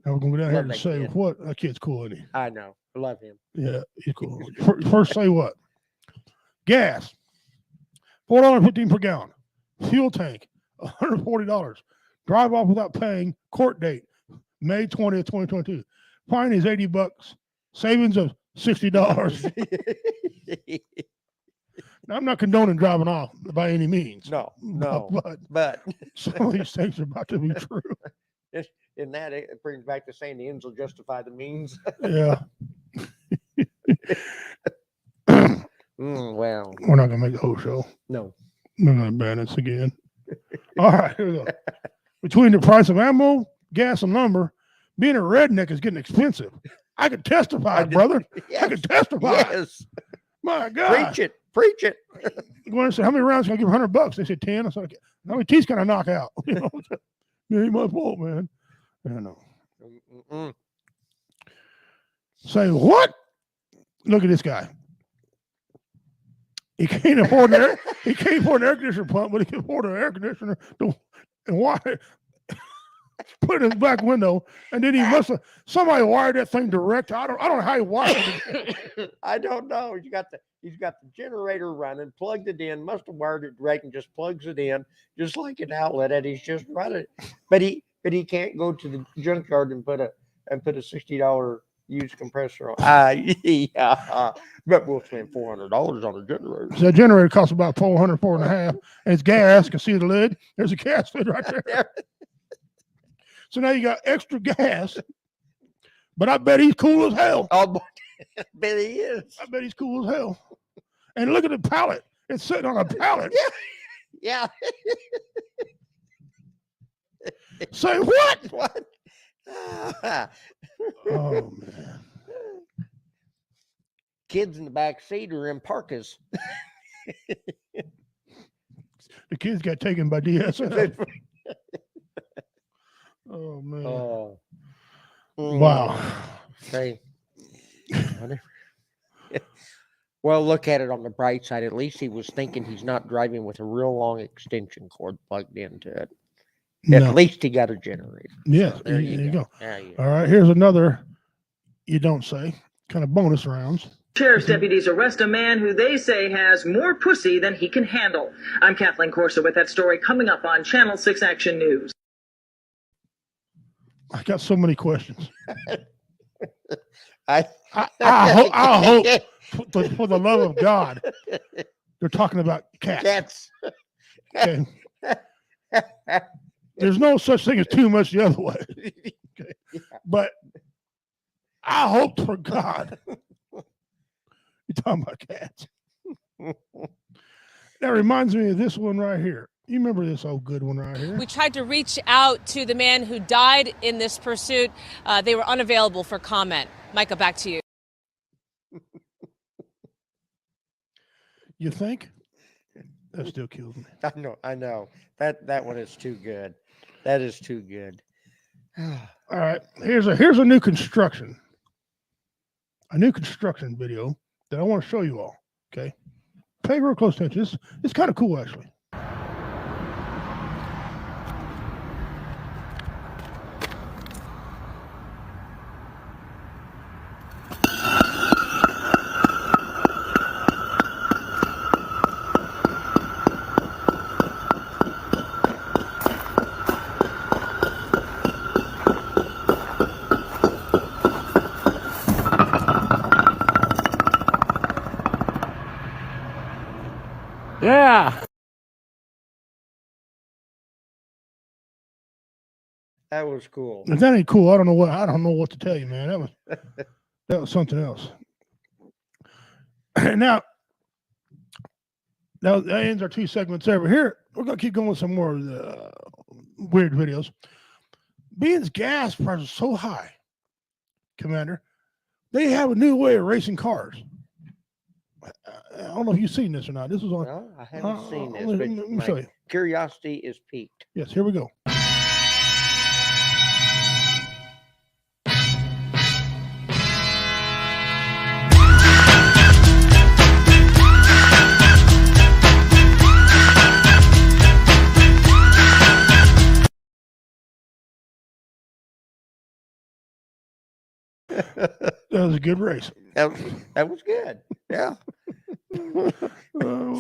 Now we're going to go down here and say what? That kid's cool, isn't he? I know. I love him. Yeah, he's cool. First, say what? Gas, $4.15 per gallon. Fuel tank, $140. Drive off without paying. Court date, May 20th, 2022. Fine is $80. Savings of $60. Now, I'm not condoning driving off by any means. No. But some of these things are about to be true. In that, it brings back to saying the ends will justify the means. Yeah. Well, we're not going to make the whole show. No. We're going to ban this again. All right, here we go. Between the price of ammo, gas, and lumber, being a redneck is getting expensive. I could testify, brother. Yes. I could testify. Yes. My God. Preach it. Going to say, how many rounds can I give $100? They said 10. I said, how many teeth can I knock out? You know, it ain't my fault, man. I know. Say what? Look at this guy. He can't afford an air conditioner pump, but he can afford an air conditioner. And why? Put it in his back window, and then he must have somebody wired that thing direct. I don't know how he wired it. I don't know. He's got the generator running, plugged it in, must have wired it direct and just plugs it in, just like an outlet, and he's just running. But he can't go to the junkyard and put a $60 used compressor on. Yeah. But we'll spend $400 on a generator. So that generator costs about $400, and it's gas. Can see the lid. There's a gas lid right there. So now you got extra gas, but I bet he's cool as hell. Oh, boy. I bet he is. I bet he's cool as hell. And look at the pallet. It's sitting on a pallet. Yeah. Say what? What? Oh, man. Kids in the back seat are in parkas. The kids got taken by DSL. Oh, man. Oh. Wow. Hey. Well, look at it on the bright side. At least he was thinking he's not driving with a real long extension cord plugged into it. No. At least he got a generator. Yes, so there you go. All right, here's another, you don't say, kind of bonus rounds. Sheriff's deputies arrest a man who they say has more pussy than he can handle. I'm Kathleen Corso with that story coming up on Channel 6 Action News. I got so many questions. I hope for the love of God, they're talking about cats. Okay. There's no such thing as too much the other way. Okay. But I hope for God you're talking about cats. That reminds me of this one right here. You remember this old good one right here? We tried to reach out to the man who died in this pursuit. They were unavailable for comment. Micah, back to you. You think? That still kills me. I know. That one is too good. That is too good. All right. Here's a new construction. A new construction video that I want to show you all. Okay. Pay real close attention. It's kind of cool, actually. Yeah. That was cool. If that ain't cool, I don't know what to tell you, man. That was something else. Now that ends our 2 segments over here. We're gonna keep going with some more weird videos. Being's gas prices so high, Commander, they have a new way of racing cars. I don't know if you've seen this or not. This was on. No, I haven't seen this. Let me show you. Curiosity is piqued. Yes, here we go. That was a good race. That was good. Yeah.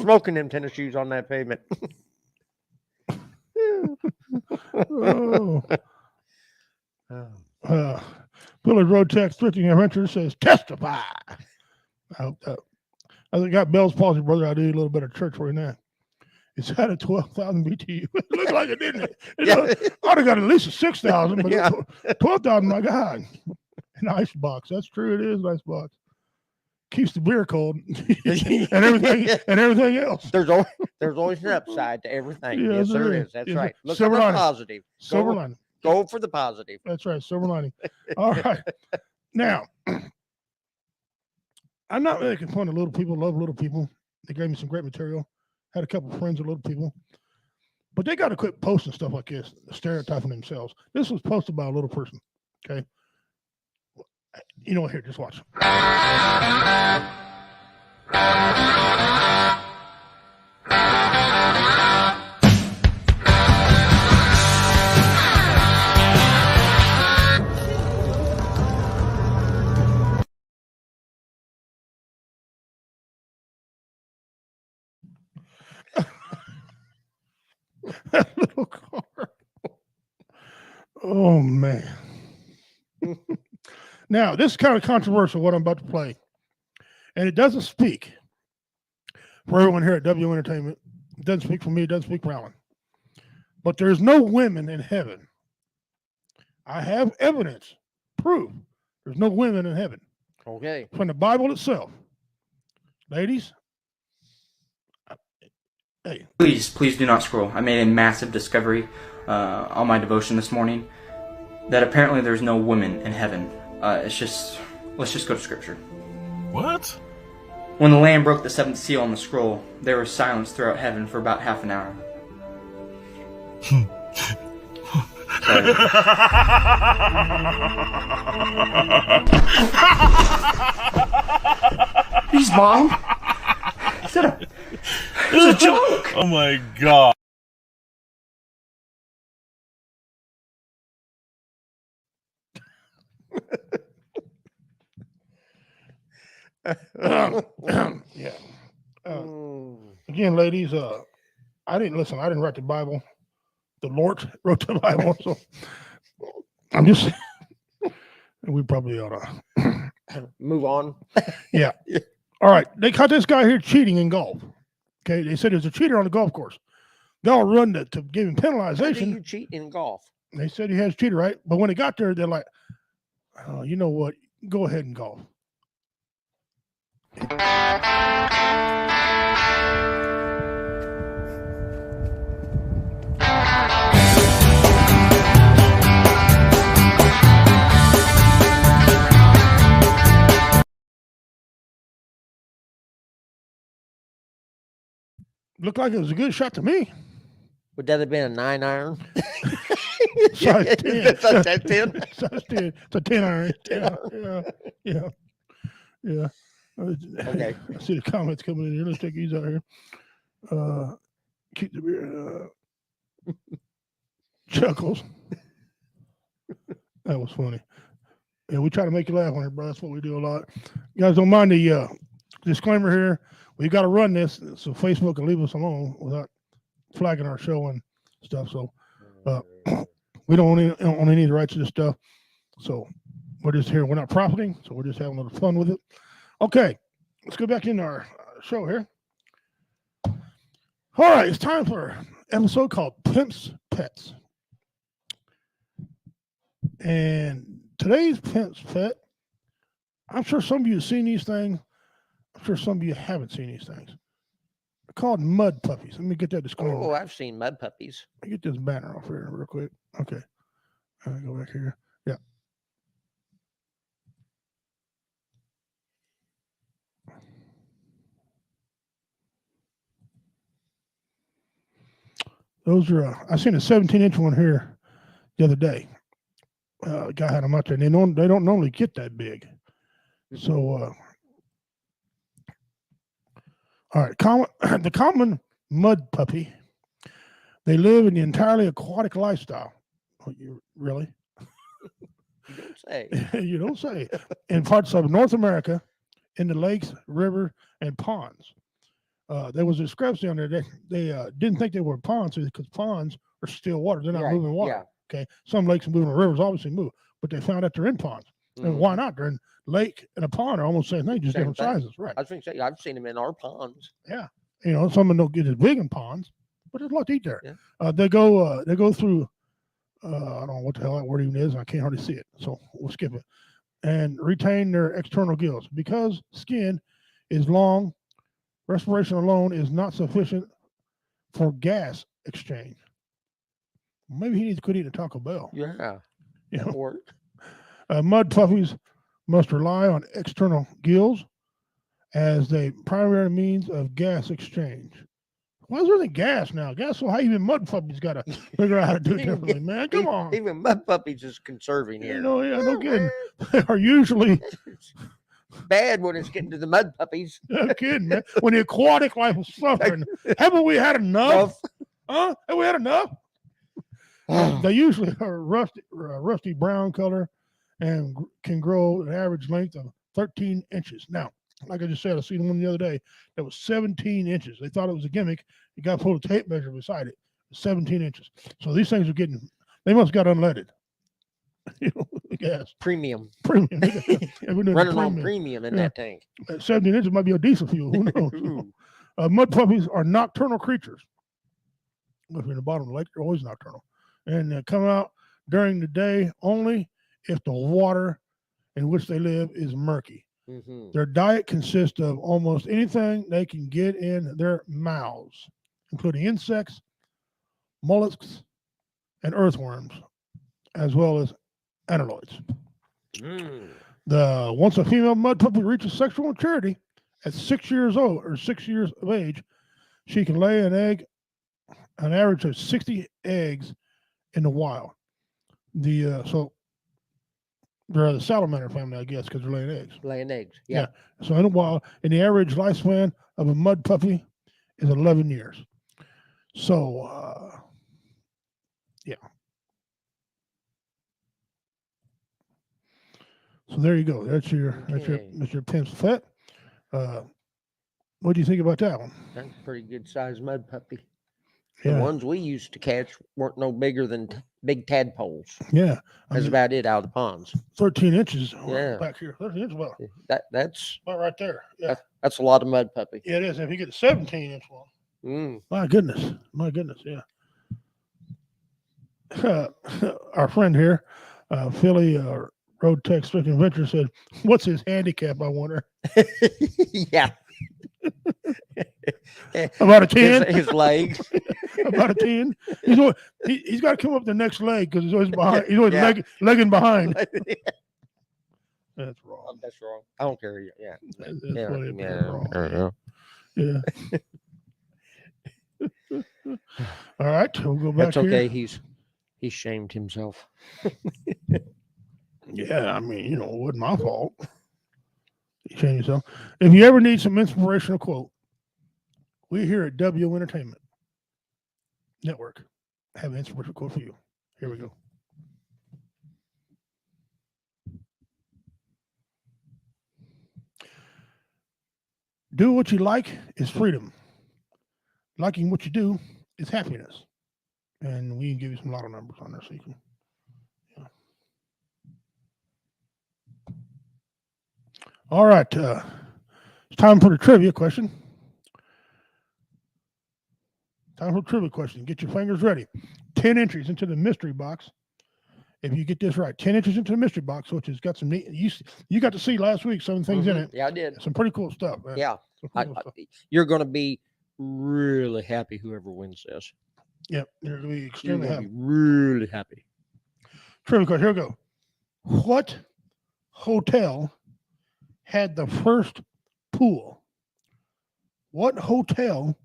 Smoking them tennis shoes on that pavement. Village Road Text Thrifting Adventure says, testify. I got Bell's palsy, brother. I do a little bit of church right now. It's had a 12,000 BTU. It looked like it, didn't it? I'd have got at least a 6,000, but yeah. 12,000, my God. An ice box. That's true. It is an ice box. Keeps the beer cold and everything else. There's always an upside to everything. Yes, there is. That's right. Look at the positive. Silver lining. Go for the positive. That's right. Silver lining. All right. Now, I'm not making fun of little people. Love little people. They gave me some great material. Had a couple of friends with little people. But they got to quit posting stuff like this, stereotyping themselves. This was posted by a little person. Okay. You know what? Here, just watch. That little car. Oh, man. Now, this is kind of controversial, what I'm about to play. And it doesn't speak for everyone here at W Entertainment. It doesn't speak for me. It doesn't speak for Alan. But there's no women in heaven. I have evidence, proof. There's no women in heaven. Okay. From the Bible itself. Ladies. Hey. Please do not scroll. I made a massive discovery on my devotion this morning that apparently there's no women in heaven. Let's just go to scripture. What? When the Lamb broke the 7th seal on the scroll, there was silence throughout heaven for about half an hour. He's mom. Oh my God. Yeah. Again, ladies, I didn't write the Bible. The Lord wrote the Bible. So I'm just, we probably ought to move on. Yeah. All right. They caught this guy here cheating in golf. Okay. They said there's a cheater on the golf course. They all run to give him How do penalization. you cheat in golf? They said he has cheater, right? But when they got there, they're like, oh, you know what? Go ahead and golf. Looked like it was a good shot to me. Would that have been a 9-iron? Size 10. Size 10? Size 10. It's a 10 iron. Yeah. Okay. I see the comments coming in here. Let's take these out here. Keep the beer. Chuckles. That was funny. Yeah, we try to make you laugh on here, bro. That's what we do a lot. You guys don't mind the disclaimer here. We got to run this so Facebook can leave us alone without flagging our show and stuff. So we don't own any of the rights to this stuff. So we're just here. We're not profiting. So we're just having a little fun with it. Okay. Let's go back into our show here. All right. It's time for an episode called Pimps, Pets. And today's Pimps, Pet, I'm sure some of you have seen these things. I'm sure some of you haven't seen these things. They're called mud puppies. Let me get that disclaimer. Oh, I've seen mud puppies. Let me get this banner off here real quick. Okay. I'll go back here. Yeah. Those are, I seen a 17-inch one here the other day. A guy had them out there, and they don't normally get that big. So, all right, the common mud puppy, they live in the entirely aquatic lifestyle. Oh, you really? You don't say. You don't say. In parts of North America, in the lakes, rivers, and ponds. There was a discrepancy on there. They didn't think they were ponds because ponds are still water. They're not moving water. Yeah. Okay. Some lakes and moving rivers obviously move, but they found out they're in ponds. And why not? They're in lake and a pond are almost the same thing, just different sizes. Right. I was going to say, I've seen them in our ponds. Yeah. You know, some of them don't get as big in ponds, but there's a lot to eat there. Yeah. They go through, I don't know what the hell that word even is. I can't hardly see it. So we'll skip it. And retain their external gills. Because skin is long, respiration alone is not sufficient for gas exchange. Maybe he needs to quit eating Taco Bell. Yeah. You know? Or Mud puppies must rely on external gills as the primary means of gas exchange. Why is there any gas now? Gas so high, even mud puppies got to figure out how to do it differently, man. Come on. Even mud puppies is conserving here. You know, yeah, no kidding. They are usually bad when it's getting to the mud puppies. No kidding, man. When the aquatic life is suffering. Haven't we had enough? Huh? Have we had enough? They usually are rusty brown color and can grow an average length of 13 inches. Now, like I just said, I seen one the other day that was 17 inches. They thought it was a gimmick. It got pulled a tape measure beside it. 17 inches. So these things are they must have got unleaded. You know, gas. Premium. Running on premium in that tank. 17 inches might be a diesel fuel. Who knows? Mud puppies are nocturnal creatures. If you're in the bottom of the lake, they're always nocturnal. And they come out during the day only if the water in which they live is murky. Mm-hmm. Their diet consists of almost anything they can get in their mouths, including insects, mollusks, and earthworms, as well as anteloids. Once a female mud puppy reaches sexual maturity at 6 years old or 6 years of age, she can lay an average of 60 eggs in the wild. So they're the salamander family, I guess, because they're laying eggs. Laying eggs, yeah. So in the wild, and the average lifespan of a mud puppy is 11 years. So, yeah. So there you go. That's your Pimps Fet. What do you think about that one? That's a pretty good sized mud puppy. Yeah. The ones we used to catch weren't no bigger than big tadpoles. Yeah. That's about it out of the ponds. 13 inches. Yeah. Back here. 13 inches. Well, that's about right there. Yeah. That's a lot of mud puppy. Yeah, it is. If you get a 17-inch one. My goodness. Yeah. Our friend here, Philly Road Tech Stricken Venture said, "What's his handicap? I wonder." Yeah. About a 10. His leg. About a 10. He's got to come up the next leg because he's always behind. He's always legging behind. That's wrong. That's wrong. I don't care. Yeah. That's wrong. Yeah. All right, we'll go back. That's okay. Here. He shamed himself. Yeah, I mean, it wasn't my fault. You shamed yourself. If you ever need some inspirational quote, we here at W Entertainment Network have an inspirational quote for you. Here we go. Do what you like is freedom. Liking what you do is happiness. And we can give you some lotto numbers on there so you can. Yeah. All right. It's time for the trivia question. Get your fingers ready. 10 entries into the mystery box. If you get this right, 10 entries into the mystery box, which has got some neat. You got to see last week some things in it. Yeah, I did. Some pretty cool stuff, man. Yeah. You're going to be really happy whoever wins this. Yep. You're going to be extremely happy. Really happy. Trivia question. Here we go. What hotel had the first pool? What hotel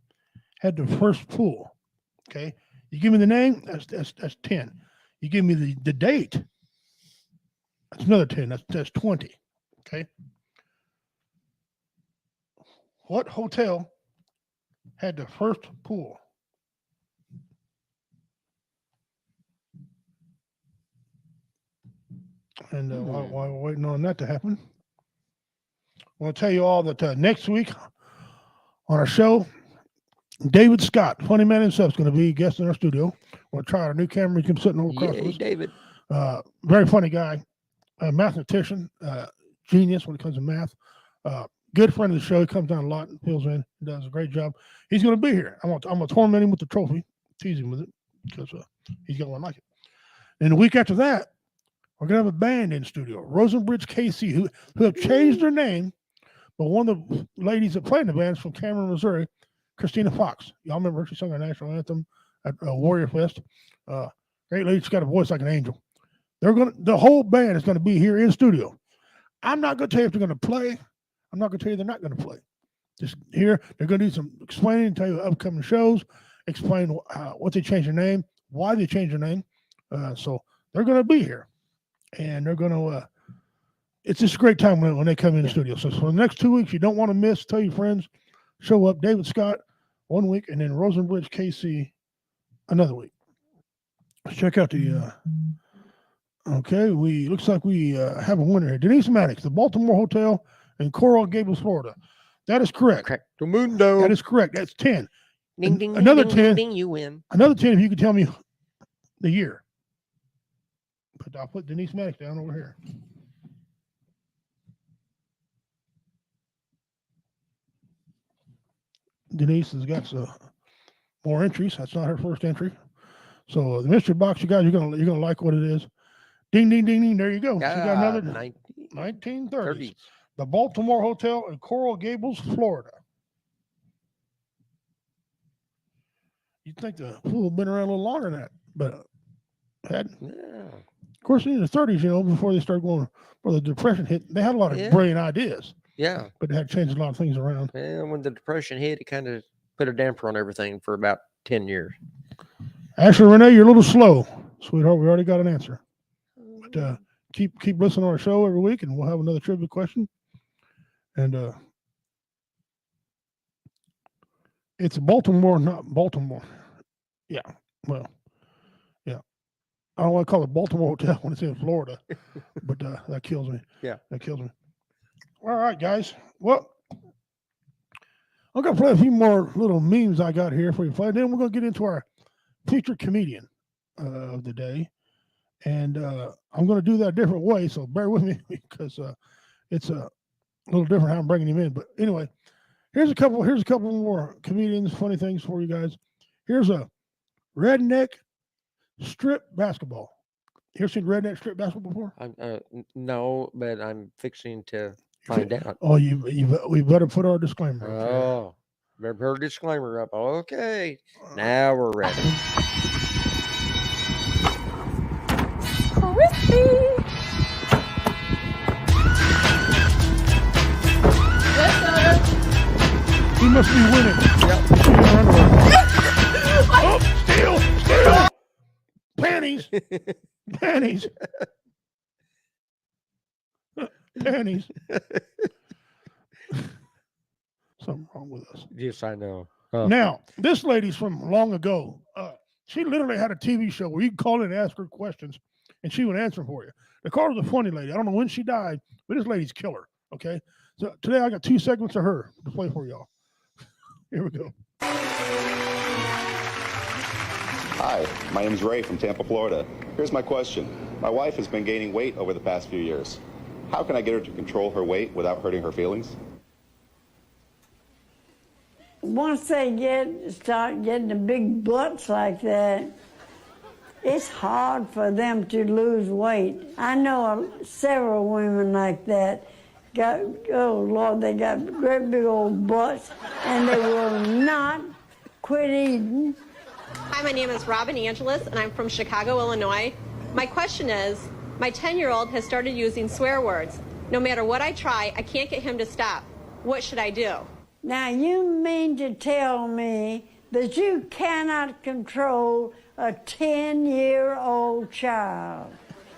had the first pool? Okay. You give me the name, that's 10. You give me the date, that's another 10. That's 20. Okay. What hotel had the first pool? And while we're waiting on that to happen, I want to tell you all that next week on our show, David Scott, funny man himself, is going to be a guest in our studio. We'll try our new camera. He can sit over across from us. David. Very funny guy, mathematician, genius when it comes to math. Good friend of the show. He comes down a lot and fills in. He does a great job. He's going to be here. I'm going to torment him with the trophy, tease him with it because he's going to like it. And the week after that, we're going to have a band in studio, Rosenbridge KC, who have changed their name, but one of the ladies that play in the band is from Cameron, Missouri, Christina Fox. Y'all remember her? She sung our national anthem at Warrior Fest. Great lady. She's got a voice like an angel. The whole band is going to be here in studio. I'm not going to tell you if they're going to play. I'm not going to tell you they're not going to play. Just here, they're going to do some explaining, tell you upcoming shows, explain what they changed their name, why they changed their name. So they're going to be here. And they're going to, it's just a great time when they come in the studio. So for the next 2 weeks, you don't want to miss. Tell your friends, show up. David Scott 1 week, and then Rosenbridge KC another week. Let's check out the, okay, looks like we have a winner here. Denise Maddox, the Baltimore Hotel in Coral Gables, Florida. That is correct. Correctamundo. That is correct. That's 10. Ding, ding, another ding, 10. Ding, you win. Another 10 if you could tell me the year. But I'll put Denise Maddox down over here. Denise has got some more entries. That's not her first entry. So the mystery box, you guys, you're gonna like what it is. Ding, ding, ding, ding. There you go. She got another 1930s. The Baltimore Hotel in Coral Gables, Florida. You'd think the pool had been around a little longer than that, but hadn't. Yeah. Of course, in the 30s, before they started going, where the Depression hit, they had a lot of brilliant ideas. Yeah. But they had to change a lot of things around. And when the Depression hit, it kind of put a damper on everything for about 10 years. Ashley Renee, you're a little slow, sweetheart. We already got an answer. But keep listening to our show every week, and we'll have another trivia question. And it's Baltimore, not Baltimore. Yeah. Well, yeah. I don't want to call it Baltimore Hotel when it's in Florida, but that kills me. Yeah. That kills me. All right, guys. Well, I'm going to play a few more little memes I got here for you. Then we're going to get into our featured comedian of the day. And I'm going to do that a different way, so bear with me because it's a little different how I'm bringing him in. But anyway, here's a couple more comedians, funny things for you guys. Here's a redneck strip basketball. You ever seen redneck strip basketball before? No, but I'm fixing to find out. Oh, we better put our disclaimer. Oh, better put our disclaimer up. Okay, now we're ready. Crispy. Yes, sir. He must be winning. Yep. Oh, steal! Panties. Something wrong with us. Yes, I know. Now, this lady's from long ago. She literally had a TV show where you could call in and ask her questions, and she would answer for you. The caller was a funny lady. I don't know when she died, but this lady's killer. Okay, so today I got 2 segments of her to play for y'all. Here we go. Hi, my name is Ray from Tampa, Florida. Here's my question. My wife has been gaining weight over the past few years. How can I get her to control her weight without hurting her feelings? Once they start getting the big butts like that, it's hard for them to lose weight. I know several women like that. Oh Lord, they got great big old butts, and they will not quit eating. Hi, my name is Robin Angeles, and I'm from Chicago, Illinois. My question is, my 10-year-old has started using swear words. No matter what I try, I can't get him to stop. What should I do? Now, you mean to tell me that you cannot control a 10-year-old child?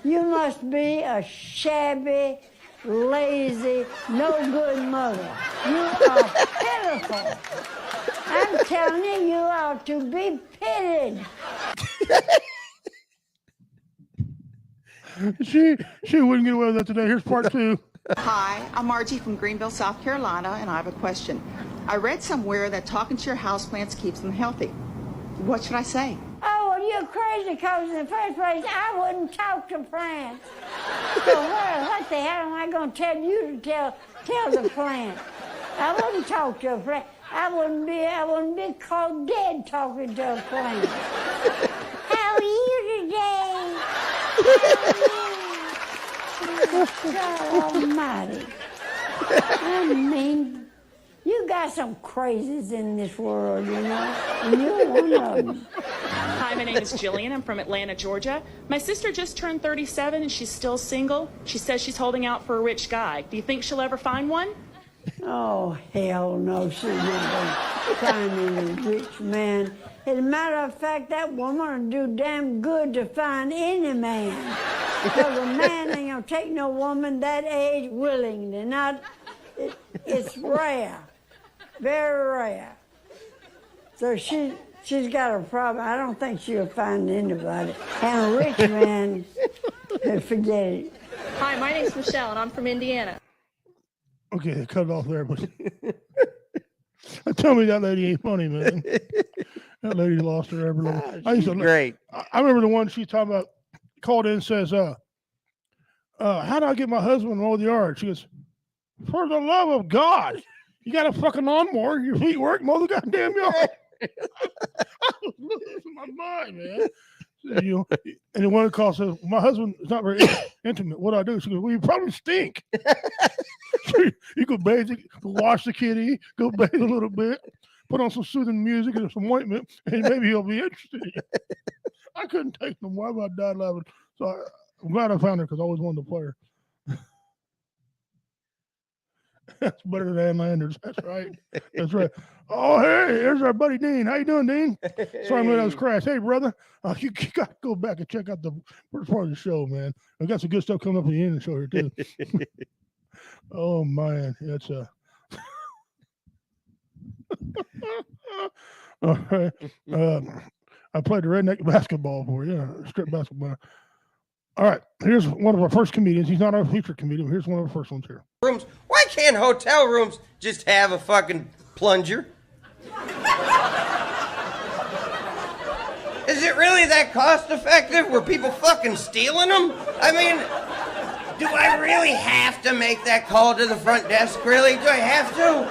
You must be a shabby, lazy, no-good mother. You are pitiful. I'm telling you, you ought to be pitied. She wouldn't get away with that today. Here's part 2. Hi, I'm Margie from Greenville, South Carolina, and I have a question. I read somewhere that talking to your houseplants keeps them healthy. What should I say? Oh, well, you're crazy, because in the first place, I wouldn't talk to plants. So what the hell am I going to tell you to tell the plant? I wouldn't talk to a plant. I wouldn't be caught dead talking to a plant. How are you today? God almighty. I mean, you got some crazies in this world, you know, and you're one of them. Hi, my name is Jillian. I'm from Atlanta, Georgia. My sister just turned 37 and she's still single. She says she's holding out for a rich guy. Do you think she'll ever find one? Oh, hell no, she's not going to find any rich man. As a matter of fact, that woman will do damn good to find any man. Because a man ain't going to take no woman that age willingly. It's rare, very rare. So she's got a problem. I don't think she'll find anybody. And a rich man, forget it. Hi, my name's Michelle, and I'm from Indiana. Okay, they cut it off there, but tell me that lady ain't funny, man. That lady lost her every little. Great. I remember the one she's talking about. Called in and says, "How do I get my husband to mow the yard?" She goes, "For the love of God, you got a fucking lawnmower. Your feet work. Mow the goddamn yard." I was losing my mind, man. You know, and then one call says, "My husband is not very intimate. What do I do?" She goes, "Well, you probably stink." You go bathe, wash the kitty, go bathe a little bit, put on some soothing music and some ointment, and maybe he'll be interested in you. I couldn't take no more. I died laughing. So I'm glad I found her because I always wanted to play her. That's better than Ann Landers. That's right. That's right. Oh, hey, there's our buddy Dean. How you doing, Dean? Sorry, man, that was crash. Hey, brother, you got to go back and check out the first part of the show, man. I got some good stuff coming up at the end of the show here, too. Oh, man. That's all right. I played the redneck basketball for strip basketball. All right, here's one of our first comedians. He's not our featured comedian. Here's one of our first ones here. Rooms. Why can't hotel rooms just have a fucking plunger? Is it really that cost effective? Were people fucking stealing them? I mean, do I really have to make that call to the front desk, really? Do I have to?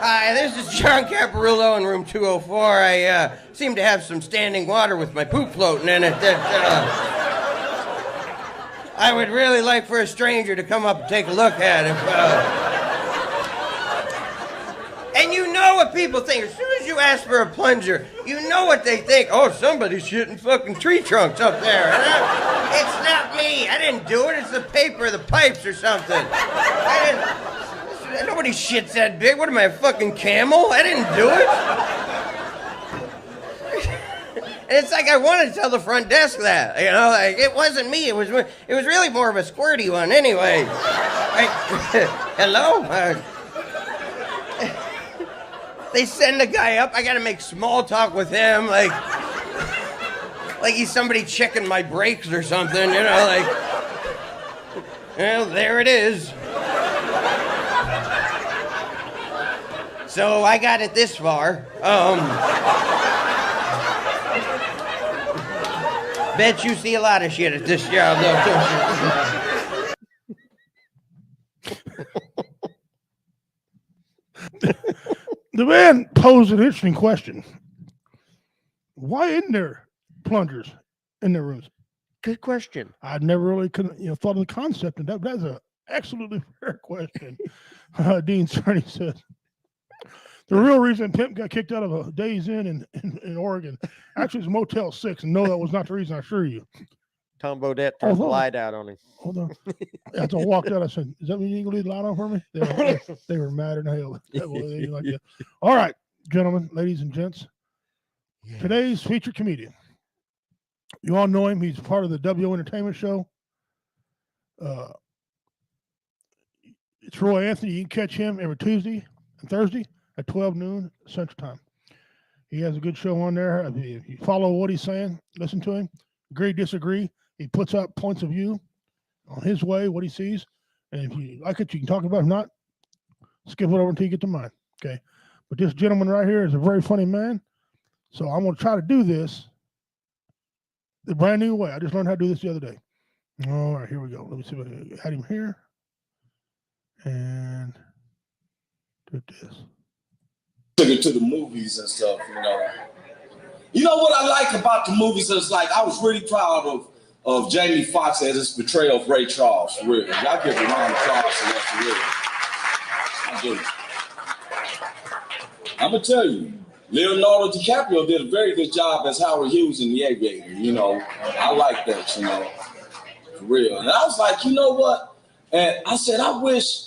Hi, this is John Caparulo in room 204. I seem to have some standing water with my poop floating in it that I would really like for a stranger to come up and take a look at it. And you know what people think. As soon as you ask for a plunger, you know what they think. Oh, somebody's shitting fucking tree trunks up there. It's not me. I didn't do it. It's the paper, the pipes or something. Nobody shits that big. What am I, a fucking camel? I didn't do it. And it's like I wanted to tell the front desk that, you know, like it wasn't me. It was really more of a squirty one anyway. Like, hello? They send a guy up. I got to make small talk with him, like he's somebody checking my brakes or something, you know, like, well, there it is. So I got it this far. Bet you see a lot of shit at this job, though, don't you? The man posed an interesting question. Why isn't there plungers in their rooms? Good question. I'd never really thought of the concept of that, but that's an absolutely fair question. Dean Cerny says, the real reason Pimp got kicked out of a Days Inn in Oregon actually was Motel 6, and no, that was not the reason, I assure you. Tom Bodette threw the light out on him. Hold on. As I walked out, I said, "Does that mean you can leave the light on for me?" They were mad in hell. All right, gentlemen, ladies and gents. Yeah. Today's featured comedian. You all know him. He's part of the WO Entertainment Show. It's Roy Anthony. You can catch him every Tuesday and Thursday at 12 noon Central Time. He has a good show on there. If you follow what he's saying, listen to him. Agree, disagree. He puts out points of view on his way, what he sees. And if you like it, you can talk about it. If not, skip it over until you get to mine. Okay. But this gentleman right here is a very funny man. So I'm going to try to do this the brand new way. I just learned how to do this the other day. All right, here we go. Let me see if I had him here. And do this. Took it to the movies and stuff, you know. You know what I like about the movies is, like, I was really proud of Jamie Foxx as his portrayal of Ray Charles, for real. Y'all give a round of applause for that, for real. I do. I'm gonna tell you, Leonardo DiCaprio did a very good job as Howard Hughes in The Aviator, you know. I like that, you know, for real. And I was like, you know what? And I said, I wish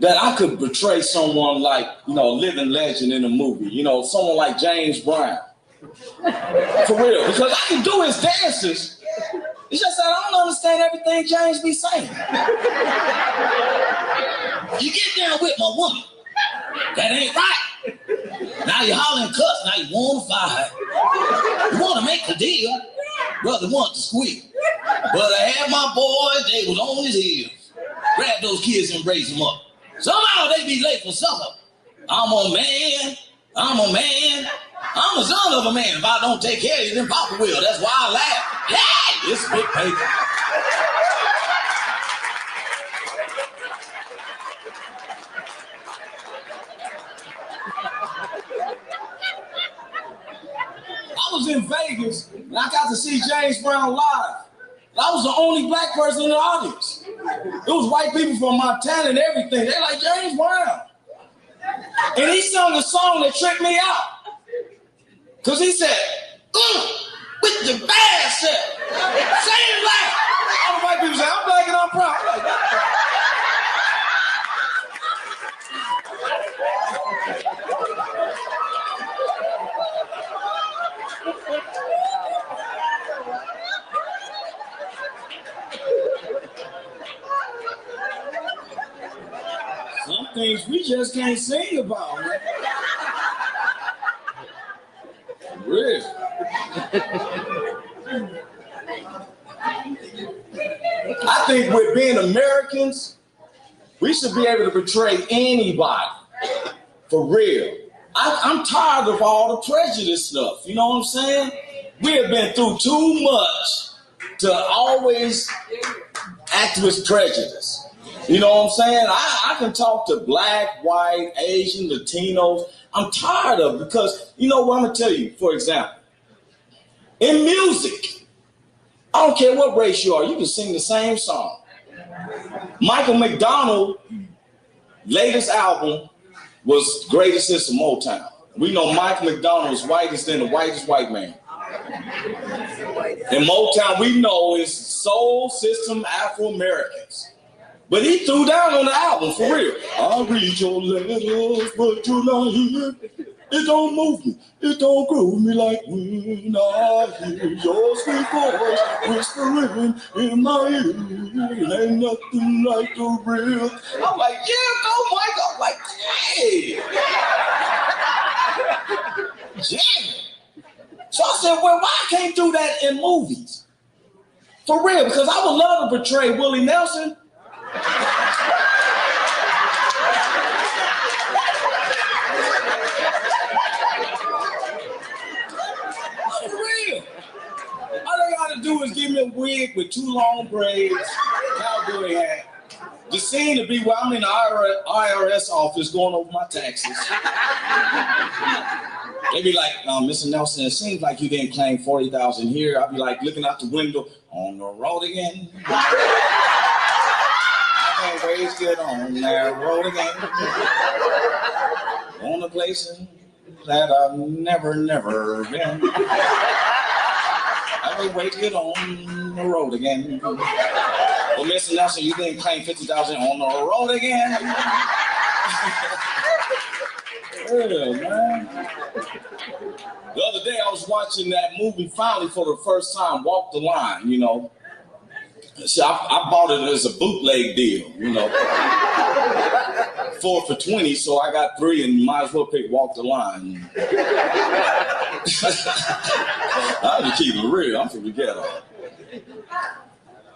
that I could portray someone like, you know, a living legend in a movie, you know, someone like James Brown. For real, because I can do his dances. It's just that I don't understand everything James be saying. You get down with my woman. That ain't right. Now you're hollering cuss. Now you want to fight. You want to make the deal. Brother want to squeak. But I had my boys, they was on his heels. Grab those kids and raise them up. Somehow they be late for supper. I'm a man. I'm a man. I'm a son of a man. If I don't take care of you, then Papa will. That's why I laugh. Yeah, it's big paper. I was in Vegas and I got to see James Brown live. I was the only black person in the audience. It was white people from Montana and everything. They're like, James Brown. And he sung a song that tricked me out. Because he said, with the bad self. Say it loud. All the white people say, I'm black and I'm proud. I'm like, some things we just can't sing about, man. real. I think with being Americans, we should be able to betray anybody. For real. I'm tired of all the prejudice stuff. You know what I'm saying? We have been through too much to always act with prejudice. You know what I'm saying? I can talk to black, white, Asian, Latinos. I'm tired of it because, you know what I'm going to tell you, for example, in music, I don't care what race you are, you can sing the same song. Michael McDonald's latest album was Greatest Hits of Motown. We know Michael McDonald is whitest than the whitest white man. And Motown, we know, is soul system Afro-Americans. But he threw down on the album, for real. I read your letters, but you're not here. It don't move me. It don't groove me like when I hear your sweet voice whispering in my ear. It ain't nothing like the real. I'm like, yeah, go, Mike. I'm like, hey. Damn. So I said, well, why I can't do that in movies? For real, because I would love to portray Willie Nelson. Do is give me a wig with 2 long braids, cowboy hat. The scene to be where I'm in the IRS office going over my taxes. They be like, Mr. Nelson, it seems like you didn't claim 40,000 here. I'll be like looking out the window, on the road again. I can't wait to get on that road again. On the places that I've never been. I will wait to get on the road again. Well, Mr. Nelson, you didn't claim 50,000 on the road again. Yeah, man. The other day I was watching that movie finally for the first time, Walk the Line, you know. See, I bought it as a bootleg deal, you know. 4 for $20, so I got 3 and might as well pick Walk the Line. I'm just keep it real. I'm from the ghetto.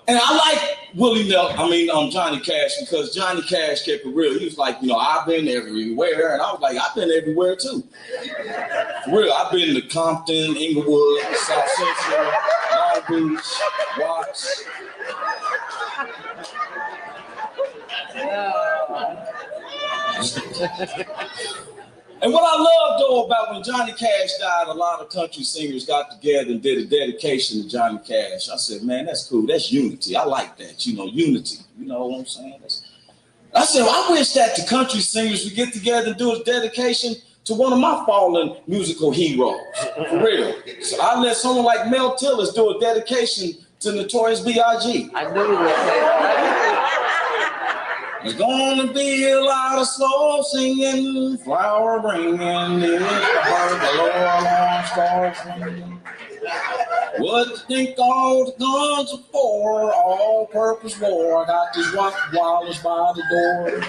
And I like Johnny Cash because Johnny Cash kept it real. He was like, you know, I've been everywhere. And I was like, I've been everywhere too. For real, I've been to Compton, Inglewood, South Central, Long Beach, Watts. And what I love, though, about when Johnny Cash died, a lot of country singers got together and did a dedication to Johnny Cash. I said, man, that's cool. That's unity. I like that, you know, unity. You know what I'm saying? I said, well, I wish that the country singers would get together and do a dedication to one of my fallen musical heroes. For real. So I let someone like Mel Tillis do a dedication to Notorious B.I.G. I knew that. There's gonna be a lot of slow singing, flower ringing, if I heard the Lord start swinging. What do you think all the guns are for? All-purpose war. I got these Rottweilers by the door.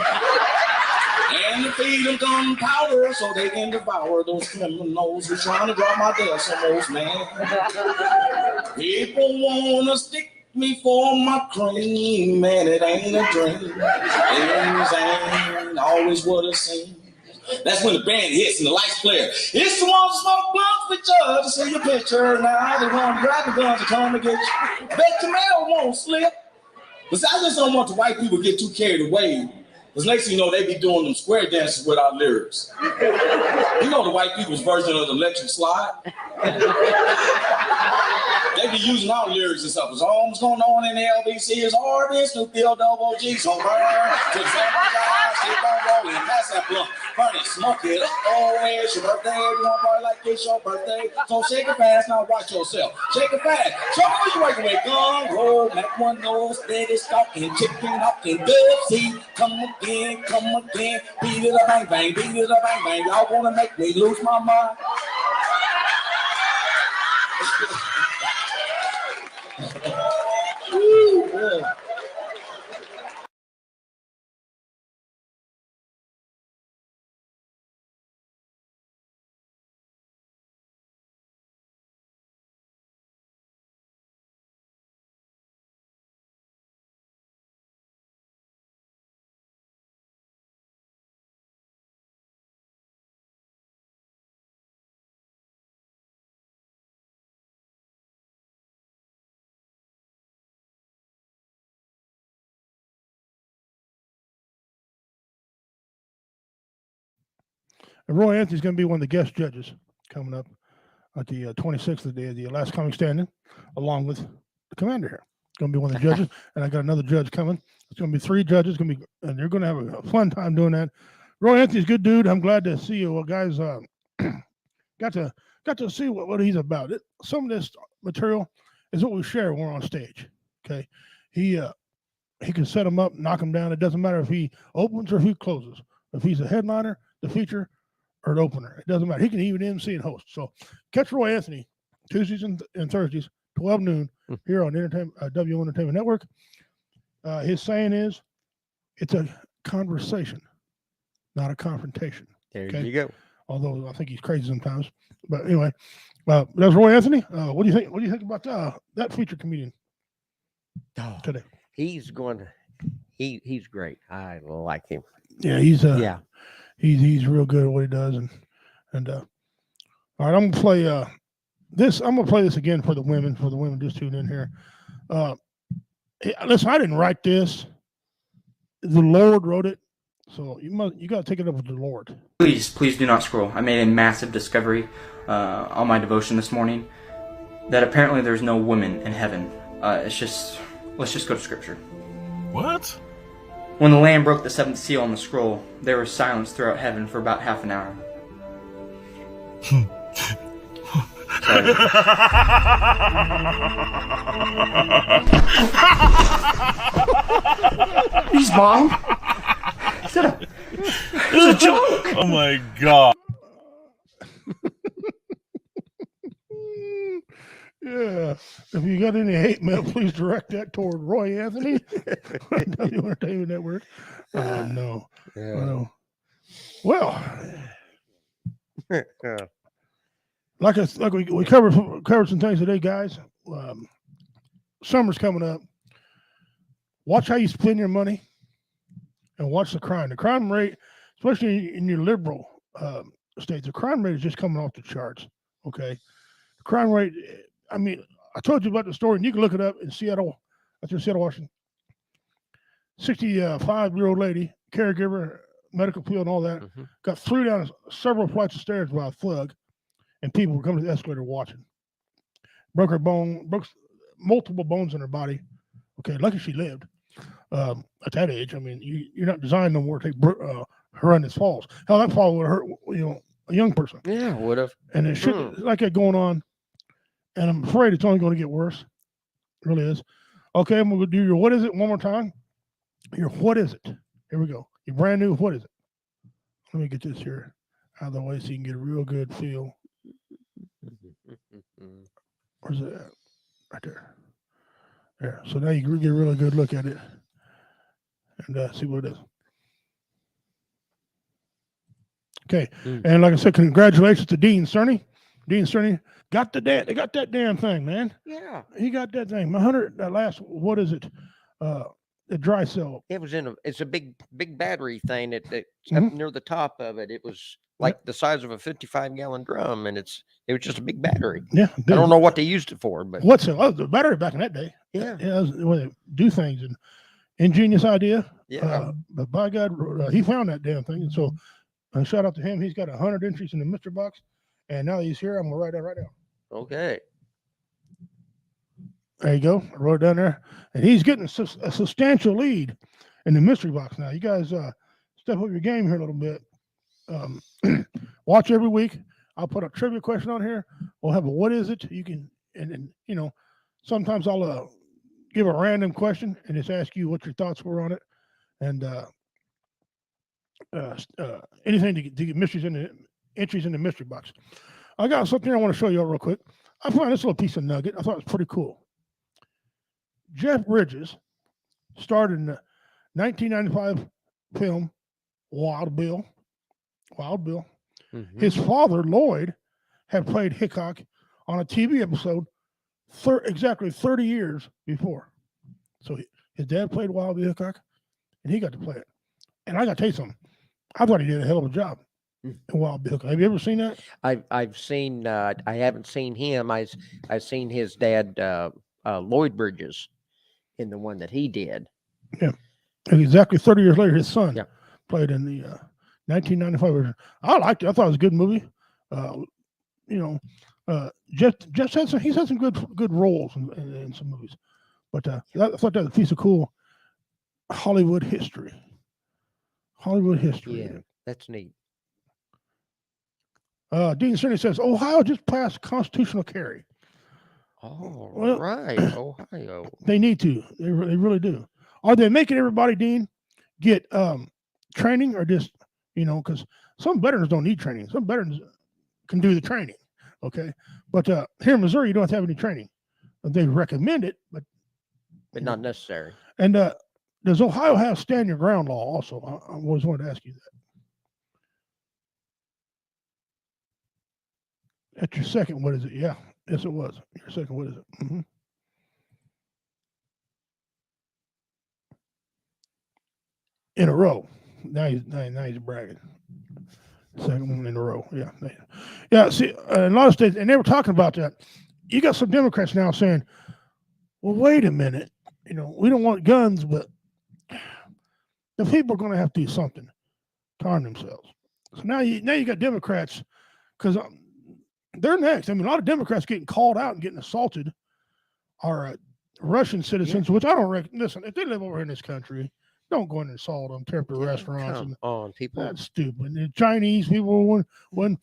And to feed them gunpowder so they can devour those criminals who's trying to drop my decimals, man. People wanna stick me for my cream, man, it ain't a dream. Things ain't always what it seems. That's when the band hits and the lights flare. It's the one smoke blunts with you to see your picture. Now they want to grab the guns to come and get you. Bet your mail won't slip. Because I just don't want the white people to get too carried away. Because next thing you know, they be doing them square dances without lyrics. You know the white people's version of the electric slide? They be using our lyrics and stuff. It's all what's going on in the LBC is RB, Snoop D-O, double G, so burn. To the summer's eyes, keep on rolling, pass that blunt. Burn it, smoke it up. Oh, it's your birthday. You want to party like it's your birthday. So shake it fast, now watch yourself. Shake it fast. Show me what you working with. Gun, roll, make one nose, steady, stalking, chicken, hopping, good. See, come again, beat it up, bang, bang, beat it up, bang, bang. Y'all want to make me lose my mind? Woo, yeah. Roy Anthony's going to be one of the guest judges coming up at the 26th of the last comic standing, along with the commander here. Going to be one of the judges, and I got another judge coming. It's going to be 3 judges. Going to be, and they're going to have a fun time doing that. Roy Anthony's a good dude. I'm glad to see you. Well, guys, got to see what he's about. Some of this material is what we share when we're on stage. Okay, he can set them up, knock them down. It doesn't matter if he opens or if he closes. If he's a headliner, the feature, or the opener, it doesn't matter. He can even MC and host. So catch Roy Anthony Tuesdays and Thursdays, 12 noon, here on W Entertainment Network. His saying is, it's a conversation, not a confrontation. There you go. Although I think he's crazy sometimes. But anyway, that's Roy Anthony. What do you think? What do you think about that featured comedian today? He's great. I like him. Yeah, he's real good at what he does. And all right, I'm gonna play this. I'm gonna play this again for the women. For the women just tuned in here. Listen, I didn't write this. The Lord wrote it. So you got to take it up with the Lord. Please do not scroll. I made a massive discovery on my devotion this morning that apparently there's no women in heaven. Let's just go to scripture. What? When the Lamb broke the 7th seal on the scroll, there was silence throughout heaven for about half an hour. He's mom. It's a joke. Oh my God. Yeah. If you got any hate mail, please direct that toward Roy Anthony on W Entertainment Network. No. Yeah. No. Well, like we covered some things today, guys. Summer's coming up. Watch how you spend your money, and watch the crime. The crime rate, especially in your liberal states, the crime rate is just coming off the charts. Okay, the crime rate. I mean, I told you about the story, and you can look it up in Seattle. That's in Seattle, Washington. 65-year-old lady, caregiver, medical field, and all that, got thrown down several flights of stairs by a thug, and people were coming to the escalator watching. Broke her bone, broke multiple bones in her body. Okay, lucky she lived. At that age, I mean, you're not designed no more to take horrendous falls. Hell, that fall would hurt, a young person. Yeah, would have. And there's shit like that going on, and I'm afraid it's only going to get worse. It really is. Okay, I'm going to do your what is it one more time. Your what is it? Here we go. Your brand new what is it? Let me get this here out of the way so you can get a real good feel. Where's it at? Right there. There. So now you can get a really good look at it and see what it is. Okay. And like I said, congratulations to Dean Cerny. Dean Cerny got they got that damn thing, man. Yeah. He got that thing. That last, what is it? The dry cell. It was it's a big battery thing that up near the top of it. It was like the size of a 55-gallon drum, and it was just a big battery. Yeah. I don't know what they used it for, but the battery back in that day. Yeah. Yeah, when they do things, and ingenious idea. Yeah. But by God, he found that damn thing. And so shout out to him. He's got 100 entries in the mystery box. And now he's here. I'm going to write that right now. Okay. There you go. I wrote it down there. And he's getting a substantial lead in the mystery box now. You guys step up your game here a little bit. Watch every week. I'll put a trivia question on here. We'll have a what is it? You can, and sometimes I'll give a random question and just ask you what your thoughts were on it. And anything to get entries in the mystery box. I got something I want to show you real quick. I found this little piece of nugget. I thought it was pretty cool. Jeff Bridges starred in the 1995 film Wild Bill. Wild Bill. His father, Lloyd, had played Hickok on a TV episode exactly 30 years before. So his dad played Wild Bill Hickok, and he got to play it. And I got to tell you something. I thought he did a hell of a job in Wild Bill Hickok. Have you ever seen that? I've seen. I haven't seen him. I've seen his dad, Lloyd Bridges, in the one that he did. Yeah. And exactly 30 years later, his son played in the 1995 version. I liked it. I thought it was a good movie. Jeff had he's had some good roles in some movies, but I thought that was a piece of cool Hollywood history. Yeah, that's neat. Dean City says Ohio just passed constitutional carry. Oh, Well, right, Ohio. They need to. They really do. Are they making everybody, Dean, get training, or just because some veterans don't need training. Some veterans can do the training. Okay, but here in Missouri, you don't have to have any training. They recommend it, but not necessary. And does Ohio have stand your ground law? Also, I always wanted to ask you that. That's your second. What is it? Yeah, yes, it was your second. What is it? Mm-hmm. In a row. Now he's bragging. Second one in a row. Yeah. See, in a lot of states, and they were talking about that. You got some Democrats now saying, "Well, wait a minute. We don't want guns, but the people are going to have to do something to arm themselves." So now you got Democrats, because they're next. I mean, a lot of Democrats getting called out and getting assaulted are Russian citizens, which I don't reckon. Listen, if they live over here in this country, don't go in and assault them, tear up the restaurants. Come on, people. That's stupid. And the Chinese people, when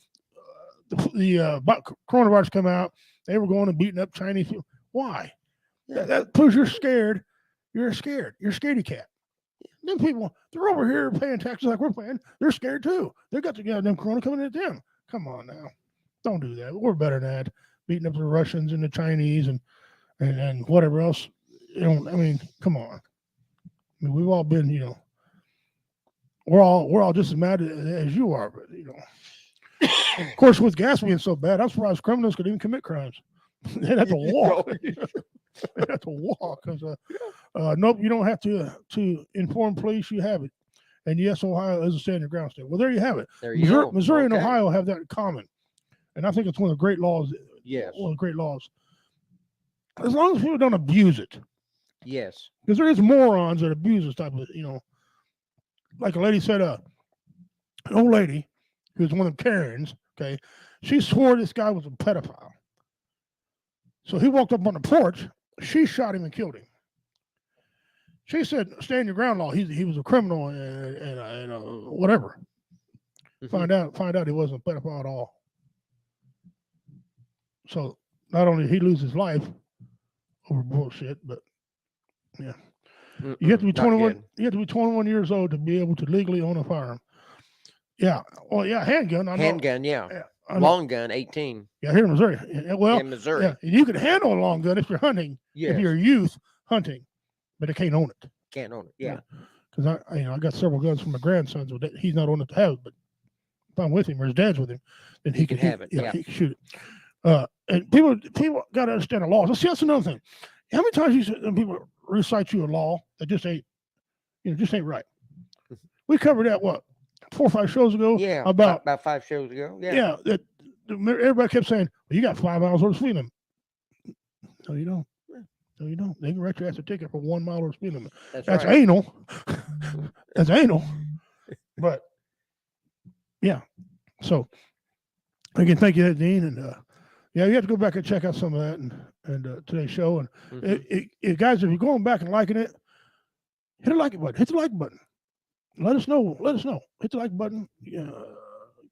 the coronavirus come out, they were going and beating up Chinese people. Why? That proves you're scared. You're scared. You're scaredy cat. Them people, they're over here paying taxes like we're paying. They're scared too. They got the goddamn corona coming at them. Come on now. Don't do that. We're better than that. Beating up the Russians and the Chinese and whatever else. Come on. I mean, we've all been, we're all just as mad as you are, but of course, with gas being so bad, I'm surprised criminals could even commit crimes. They'd have to walk. They'd have to walk because nope, you don't have to inform police. You have it, and yes, Ohio is a stand your ground state. Well, there you have it. There you go. Missouri and Ohio have that in common, and I think it's one of the great laws. Yes, one of the great laws. As long as people don't abuse it. Yes. Because there is morons that abuse this type of, like a lady said, an old lady who's one of Karens, okay, she swore this guy was a pedophile. So he walked up on the porch, she shot him and killed him. She said, stand your ground law. He was a criminal and whatever. Mm-hmm. Find out he wasn't a pedophile at all. So not only did he lose his life over bullshit, but yeah. You have to be 21. You have to be 21 years old to be able to legally own a firearm. Yeah. Well, yeah, handgun. Handgun, yeah. Long gun, 18. Yeah, here in Missouri. Well, in Missouri. Yeah, you can handle a long gun if you're hunting. Yes. If you're a youth hunting, but they can't own it. Can't own it. Yeah. Because I got several guns from my grandson, so he's not old enough to have it. But if I'm with him or his dad's with him, then he can have it. Yeah, he can shoot it. And people got to understand the laws. See, that's another thing. How many times people recite you a law that just ain't right? We covered that 4 or 5 shows ago. Yeah, about 5 shows ago. Yeah. That everybody kept saying, "Well, you got 5 miles over speed limit." No, you don't. No, you don't. They can write your ass a ticket for 1 mile over speed limit. That's right. Anal. That's anal. But yeah. So again, thank you, Dean, and yeah, you have to go back and check out some of that and today's show. And guys, if you're going back and liking it, hit the like button. Hit the like button. Let us know. Hit the like button.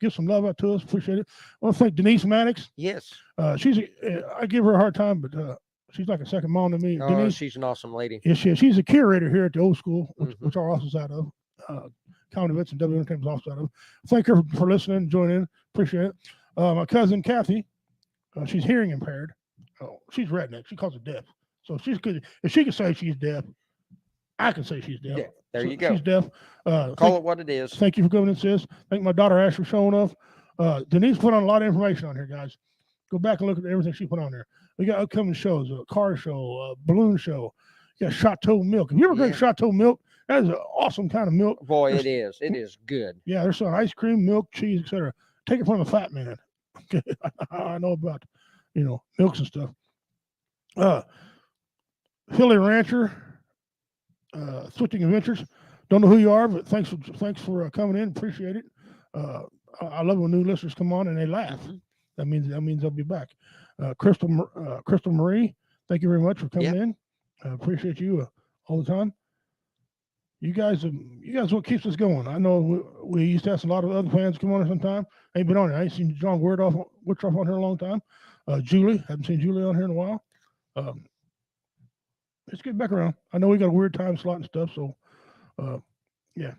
Give some love out to us. Appreciate it. I want to thank Denise Maddox. Yes. I give her a hard time, but she's like a second mom to me. Oh, Denise, she's an awesome lady. Yes, she's a curator here at the Old School, which our office is out of. County Events and W Entertainment's office out of. Thank her for listening and joining in. Appreciate it. My cousin Kathy. She's hearing impaired. Oh, she's redneck. She calls it deaf. So if she can say she's deaf, I can say she's deaf. Yeah, there you go. She's deaf. Call it what it is. Thank you for coming in, sis. Thank my daughter Ash for showing up. Denise put on a lot of information on here, guys. Go back and look at everything she put on there. We got upcoming shows, a car show, a balloon show. You got Chateau milk. Have you ever drank Chateau milk? That is an awesome kind of milk. Boy, it is. It is good. Yeah, there's some ice cream, milk, cheese, etc. Take it from a fat man. I know about, milks and stuff. Philly Rancher, Switching Adventures. Don't know who you are, but thanks for coming in. Appreciate it. I love when new listeners come on and they laugh. Mm-hmm. That means they'll be back. Crystal Marie, thank you very much for coming in. I appreciate you all the time. You guys what keeps us going. I know we used to have a lot of other fans come on here sometime. Ain't been on here. I ain't seen John Woodruff on here in a long time. Julie, haven't seen Julie on here in a while. Let's get back around. I know we got a weird time slot and stuff, so yeah.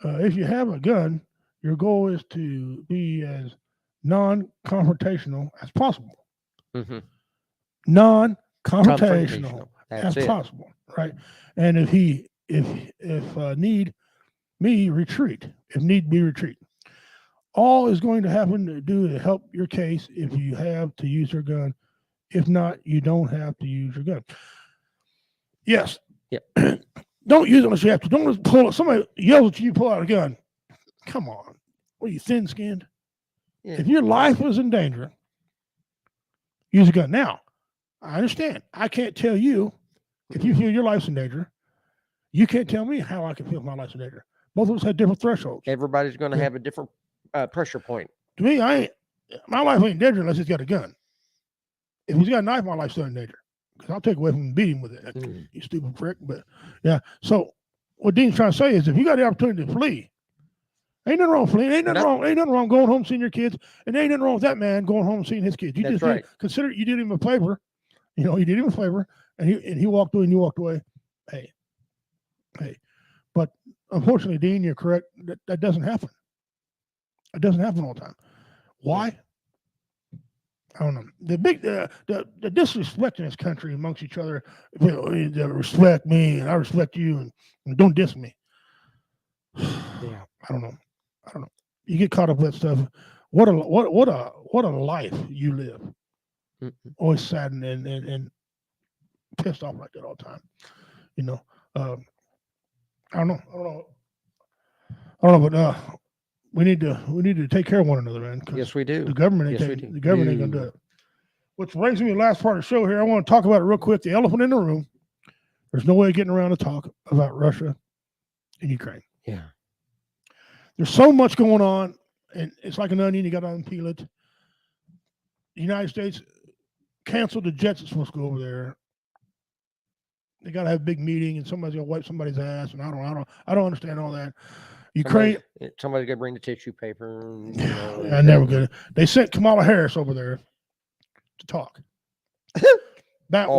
If you have a gun, your goal is to be as non-confrontational as possible. Mm-hmm. Non-confrontational as That's possible, right? And if need me, retreat. If need be, retreat. All is going to happen to do to help your case if you have to use your gun. If not, you don't have to use your gun. Yes. Yep. Don't use it unless you have to. Don't just pull it. Somebody yells at you, pull out a gun. Come on. What are you, thin-skinned? Yeah. If your life is in danger, use a gun. Now, I understand. I can't tell you if you feel your life's in danger. You can't tell me how I can feel if my life's in danger. Both of us have different thresholds. Everybody's going to have a different pressure point. To me, my life ain't in danger unless he's got a gun. If he's got a knife, my life's still in danger. Because I'll take away from him and beat him with it. You stupid prick. But yeah. So what Dean's trying to say is if you got the opportunity to flee, ain't nothing wrong with fleeing. Ain't nothing wrong going home seeing your kids. And ain't nothing wrong with that man going home and seeing his kids. You just consider you did him a favor. You did him a favor and he walked away and you walked away. Hey. But unfortunately, Dean, you're correct. That doesn't happen. It doesn't happen all the time. Why? I don't know. The big the disrespect in this country amongst each other. They respect me and I respect you and don't diss me. Yeah. I don't know. You get caught up with that stuff. What a life you live. Mm-hmm. Always saddened and pissed off like that all the time. I don't know, but we need to take care of one another, man. Yes, we do. The government ain't gonna do it. Which brings me to the last part of the show here. I want to talk about it real quick. The elephant in the room. There's no way of getting around to talk about Russia and Ukraine. Yeah. There's so much going on, and it's like an onion. You got to unpeel it. The United States canceled the jets that's supposed to go over there. They got to have a big meeting, and somebody's gonna wipe somebody's ass, and I don't understand all that. Ukraine. Somebody's gonna bring the tissue paper. I never get it. They sent Kamala Harris over there to talk. That's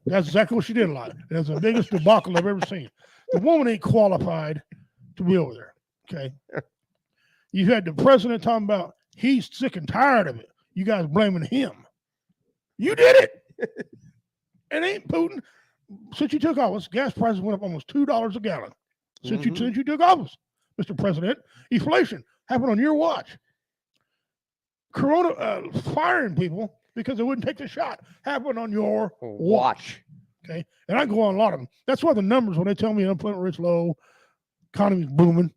exactly what she did a lot. That's the biggest debacle I've ever seen. The woman ain't qualified to be over there. Okay. You had the president talking about he's sick and tired of it. You guys blaming him. You did it. It ain't Putin. Since you took office, gas prices went up almost $2 a gallon. Since you took office, Mr. President, inflation happened on your watch. Corona firing people because they wouldn't take the shot happened on your watch. Okay, and I go on a lot of them. That's why the numbers when they tell me unemployment rate's low, economy's booming,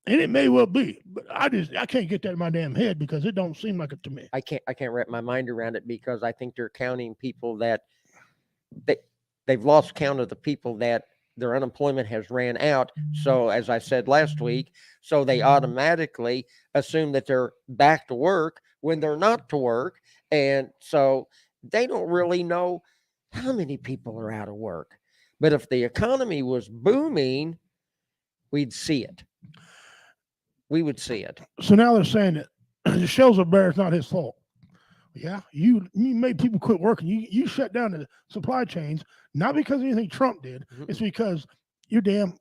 and it may well be, but I can't get that in my damn head because it don't seem like it to me. I can't wrap my mind around it because I think they're counting people that they've lost count of the people that their unemployment has ran out. So as I said last week, so they automatically assume that they're back to work when they're not to work. And so they don't really know how many people are out of work. But if the economy was booming, we'd see it. We would see it. So now they're saying that the shelves are bare, it's not his fault. Yeah, you made people quit working. You shut down the supply chains, not because of anything Trump did. Mm-hmm. It's because your damn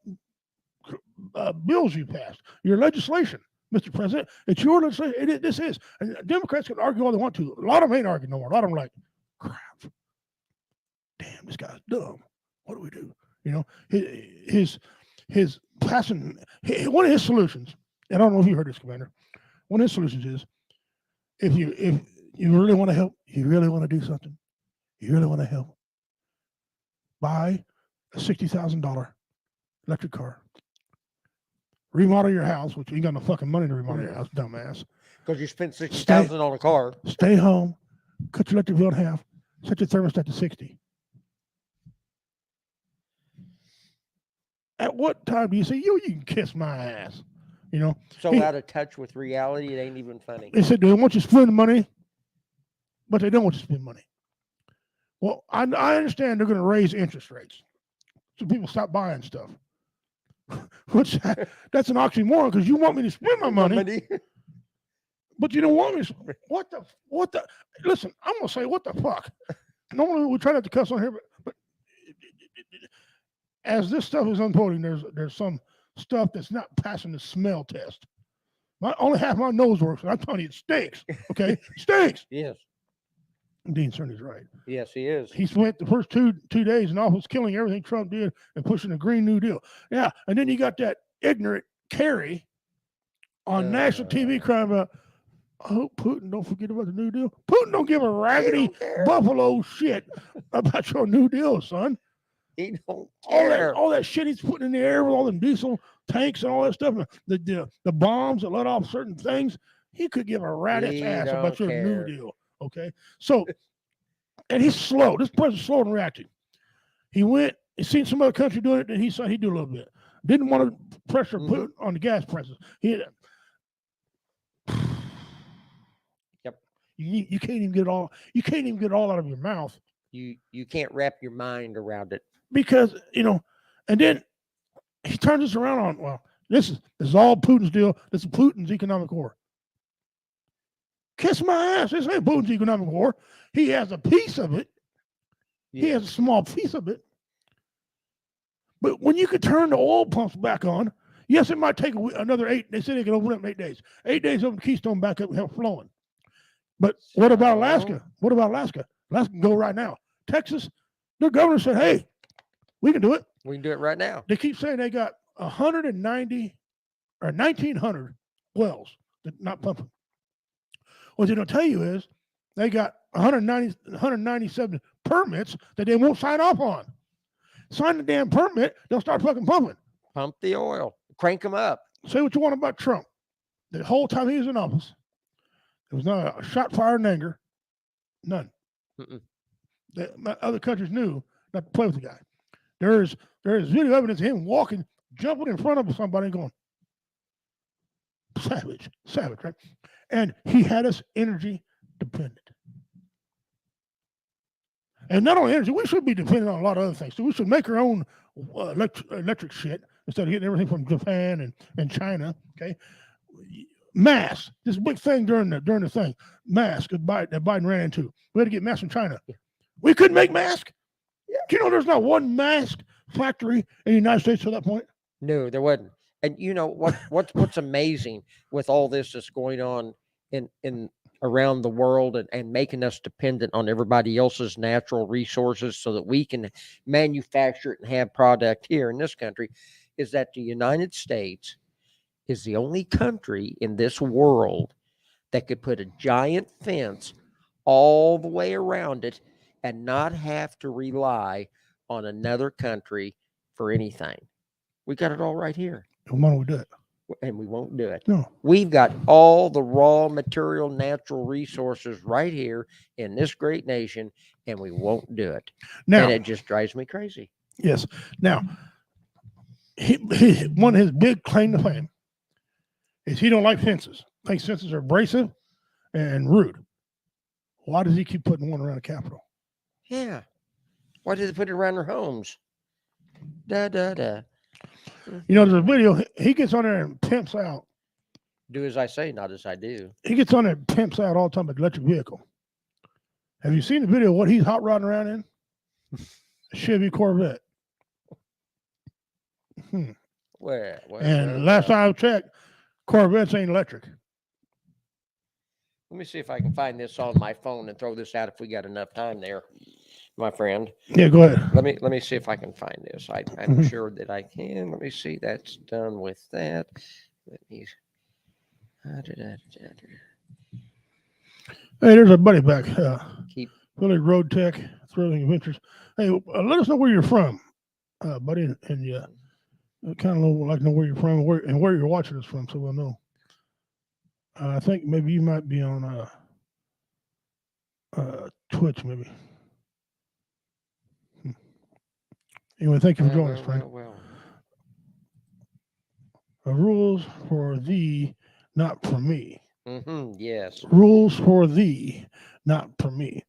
bills you passed, your legislation, Mr. President. It's your legislation. This is. And Democrats can argue all they want to. A lot of them ain't arguing no more. A lot of them are like, crap. Damn, this guy's dumb. What do we do? His passing. One of his solutions, and I don't know if you heard this, Commander. One of his solutions is if you really want to help, you really want to do something, you really want to help, buy a $60,000 electric car, remodel your house, which you ain't got no fucking money to remodel your house, dumbass. Because you spent $60,000 on a car. Stay home, cut your electric bill in half, set your thermostat to 60. At what time do you say, you can kiss my ass? You know, so out of touch with reality, it ain't even funny. They said they want you to spend money, but they don't want you to spend money. Well, I understand they're going to raise interest rates, so people stop buying stuff. Which that's an oxymoron because you want me to spend my money, but you don't want me. What the? Listen, I'm gonna say what the fuck. Normally we try not to cuss on here, but as this stuff is unfolding, there's some stuff that's not passing the smell test. Only half my nose works, and I'm telling you, it stinks. Okay, stinks. Yes. Dean Cerny's right. Yes, he is. He spent the first two days in office killing everything Trump did and pushing the Green New Deal. Yeah, and then you got that ignorant Kerry on national TV crying about, oh, Putin, don't forget about the New Deal. Putin don't give a raggedy buffalo shit about your New Deal, son. He don't care. All that shit he's putting in the air with all them diesel tanks and all that stuff, the bombs that let off certain things, he could give a rat's ass about your New Deal. Okay, so, and he's slow. This president's slow in reacting. He seen some other country doing it, and he said he'd do a little bit. Didn't want to pressure Putin on the gas prices. Yep. You can't even get it all. You can't even get it all out of your mouth. You can't wrap your mind around it because and then he turns this around on. Well, this is all Putin's deal. This is Putin's economic war. Kiss my ass. This ain't Putin's economic war. He has a piece of it. Yeah. He has a small piece of it. But when you could turn the oil pumps back on, yes, it might take another 8. They said they can open up in 8 days. 8 days open Keystone back up and have flowing. But what about Alaska? What about Alaska? Alaska can go right now. Texas, their governor said, hey, we can do it. We can do it right now. They keep saying they got 190 or 1,900 wells that not pumping. What they don't tell you is they got 197 permits that they won't sign off on. Sign the damn permit, they'll start fucking pumping. Pump the oil. Crank them up. Say what you want about Trump. The whole time he was in office, there was not a shot fired in anger. None. Other countries knew not to play with the guy. There is video evidence of him walking, jumping in front of somebody and going, savage, right? And he had us energy dependent. And not only energy, we should be dependent on a lot of other things. So we should make our own electric shit instead of getting everything from Japan and China. Okay, masks. This big thing during the thing. Masks that Biden ran into. We had to get masks from China. We couldn't make masks. Yeah. Do you know there's not one mask factory in the United States to that point? No, there wasn't. And you know what's amazing with all this that's going on in around the world and making us dependent on everybody else's natural resources so that we can manufacture it and have product here in this country is that the United States is the only country in this world that could put a giant fence all the way around it and not have to rely on another country for anything. We got it all right here. And why don't we do it? And we won't do it. No. We've got all the raw material, natural resources right here in this great nation, and we won't do it. Now, and it just drives me crazy. Yes. Now, one of his big claim to fame is he don't like fences. Thinks fences are abrasive and rude. Why does he keep putting one around the Capitol? Yeah. Why did they put it around their homes? Da. You know, there's a video. He gets on there and pimps out. Do as I say, not as I do. He gets on there and pimps out all the time with electric vehicle. Have you seen the video of what he's hot rodding around in? A Chevy Corvette. Where? Last time I checked, Corvettes ain't electric. Let me see if I can find this on my phone and throw this out if we got enough time there, my friend. Yeah, go ahead. Let me see if I can find this. I'm sure that I can. Let me see. That's done with that. Let me. Hey, there's a buddy back. Philly Road Tech, Thrilling Adventures. Hey, let us know where you're from, buddy, and kind of like to know where you're from and where you're watching us from, so we'll know. I think maybe you might be on Twitch, maybe. Anyway, thank you for joining us, friend. Rules for thee, not for me. Yes. Rules for thee, not for me.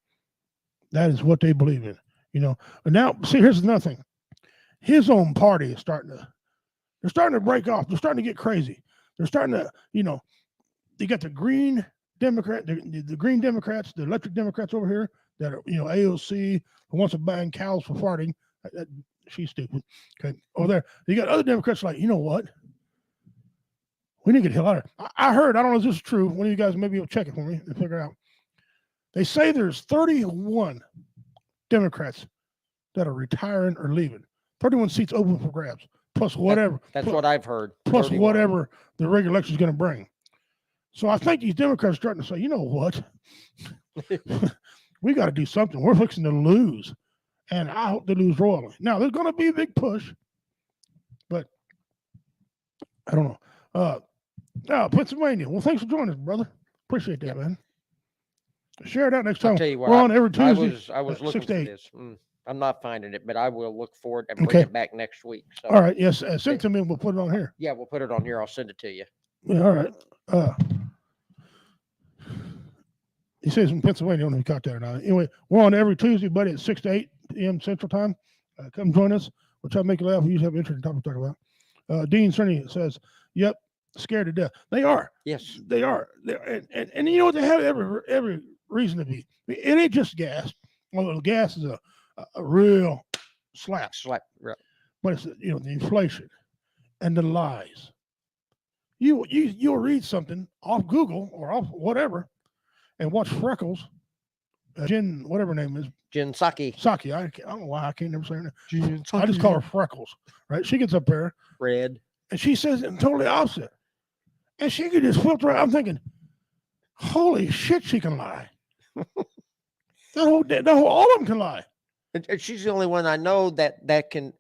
That is what they believe in. And now, see, here's another thing. His own party is starting to break off. They're starting to get crazy. They're starting to, they got the Green Democrat, the Green Democrats, the electric Democrats over here that are, AOC, who wants to ban cows for farting. She's stupid. Okay. Over there, you got other Democrats like, you know what? We need to get the hell out of here. I heard, I don't know if this is true. One of you guys maybe will check it for me and figure it out. They say there's 31 Democrats that are retiring or leaving. 31 seats open for grabs, plus whatever. That's what I've heard. Plus 31. whatever the regular election is going to bring. So I think these Democrats are starting to say, you know what? We got to do something. We're fixing to lose. And I hope they lose royally. Now, there's going to be a big push, but I don't know. Pennsylvania. Well, thanks for joining us, brother. Appreciate that, man. Share it out next time. I'll tell you what, we're on every Tuesday. I was looking for this. I'm not finding it, but I will look for it and bring Okay. it back next week. So, all right. Yes. Send it to me and we'll put it on here. yeah, we'll put it on here. I'll send it to you. Yeah. All right. He says in Pennsylvania. I don't know if you caught that or not. Anyway, we're on every Tuesday, buddy, at 6 to 8 p.m. Central Time. Come join us. We'll try to make you laugh. We usually have interesting topics to talk about. Dean Cerny says, yep, scared to death. They are. Yes. They are. And you know what? They have every reason to be. It ain't just gas. Although gas is a real slap. Right. But it's, the inflation and the lies. You'll read something off Google or off whatever and watch Freckles, Jen, whatever her name is. Jen Psaki. Psaki. I don't know why I can't never say her name. I just call her Freckles, right? She gets up there. Red. And she says it totally opposite. And she could just filter out. I'm thinking, holy shit, she can lie. All of them can lie. And she's the only one I know that can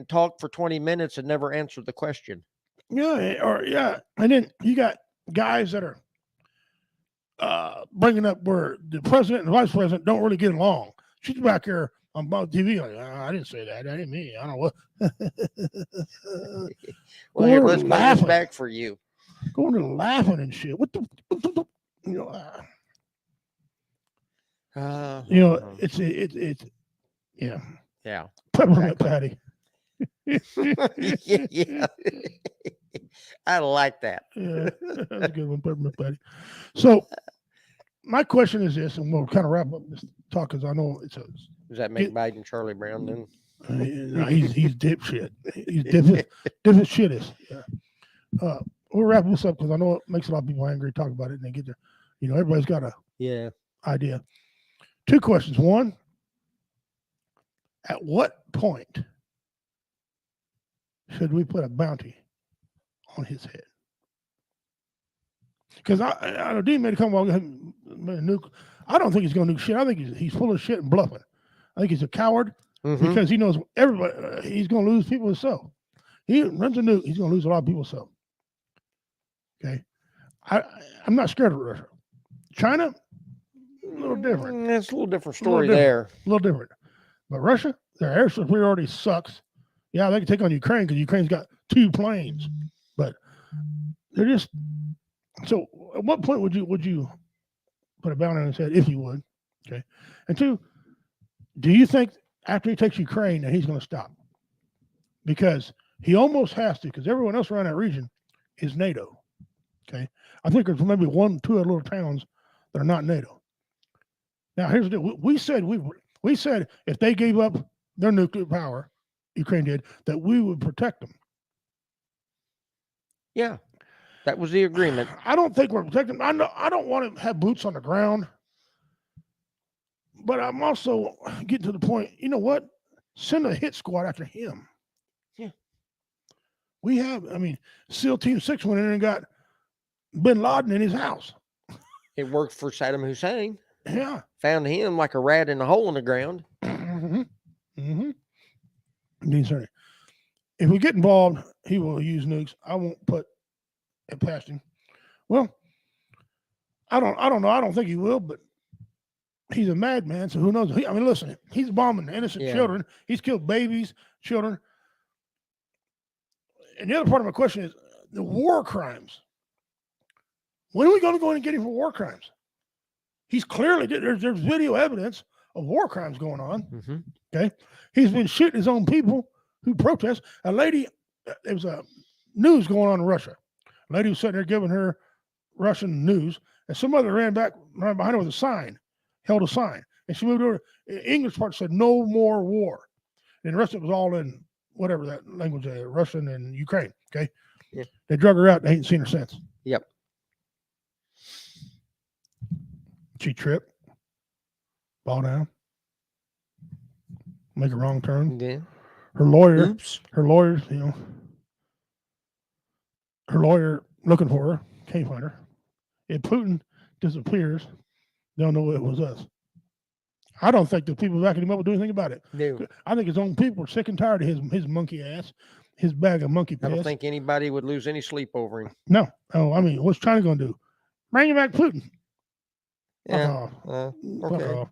talk for 20 minutes and never answer the question. Yeah. And then you got guys that are bringing up where the president and the vice president don't really get along. She's back here on TV like, I didn't say that. That ain't me. I don't know what. Well, here, let's bring this back for you. Going to laughing and shit. What the it's yeah. Yeah. Peppermint patty. Yeah. I like that. Yeah, that's a good one, peppermint patty. So my question is this, and we'll kind of wrap up this talk because I know it's does that make Biden Charlie Brown then? He's dipshit. He's dipshit shittest. Yeah. We'll wrap this up because I know it makes a lot of people angry to talk about it and they get their, everybody's got a idea. 2 questions. One, at what point should we put a bounty on his head? Because I know Dean made a comment about nuke. I don't think he's going to nuke shit. I think he's full of shit and bluffing. I think he's a coward because he knows everybody. He's going to lose people himself. He runs a nuke. He's going to lose a lot of people himself. Okay, I'm not scared of Russia. China, a little different. It's a little different story there. A little different. But Russia, their air superiority sucks. Yeah, they can take on Ukraine because Ukraine's got 2 planes. But they're just so. At what point would you put a bounty on his head if you would? Okay. And 2, do you think after he takes Ukraine that he's going to stop? Because he almost has to, because everyone else around that region is NATO. Okay. I think there's maybe 1, 2 other little towns that are not NATO. Now here's the deal. We said if they gave up their nuclear power, Ukraine did, that we would protect them. Yeah, that was the agreement. I don't think we're protecting them. I don't want to have boots on the ground, but I'm also getting to the point. You know what? Send a hit squad after him. Yeah, we have. I mean, SEAL Team 6 went in and got Bin Laden in his house. It worked for Saddam Hussein. Yeah, found him like a rat in a hole in the ground. If we get involved, he will use nukes. I won't put it past him. Well, I don't know. I don't think he will, but he's a madman, so who knows? Listen, he's bombing innocent children. He's killed babies, children. And the other part of my question is, the war crimes. When are we going to go in and get him for war crimes? He's clearly, there's video evidence of war crimes going on. Mm-hmm. Okay. He's been shooting his own people who protest. A lady, there was a news going on in Russia. A lady was sitting there giving her Russian news, and some other ran behind her with a sign, held a sign. And she moved over. The English part said, "No more war." And the rest of it was all in whatever that language, Russian and Ukraine. Okay. Yeah. They drug her out. They ain't seen her since. Yep. She tripped, fall down, make a wrong turn. Yeah. Her lawyer, Oops. her lawyers, her lawyer looking for her, can't find her. If Putin disappears, they'll know it was us. I don't think the people backing him up will do anything about it. No. I think his own people are sick and tired of his monkey ass, his bag of monkey piss. I don't think anybody would lose any sleep over him. No. Oh, I mean, what's China going to do? Bring back Putin. Yeah. Okay.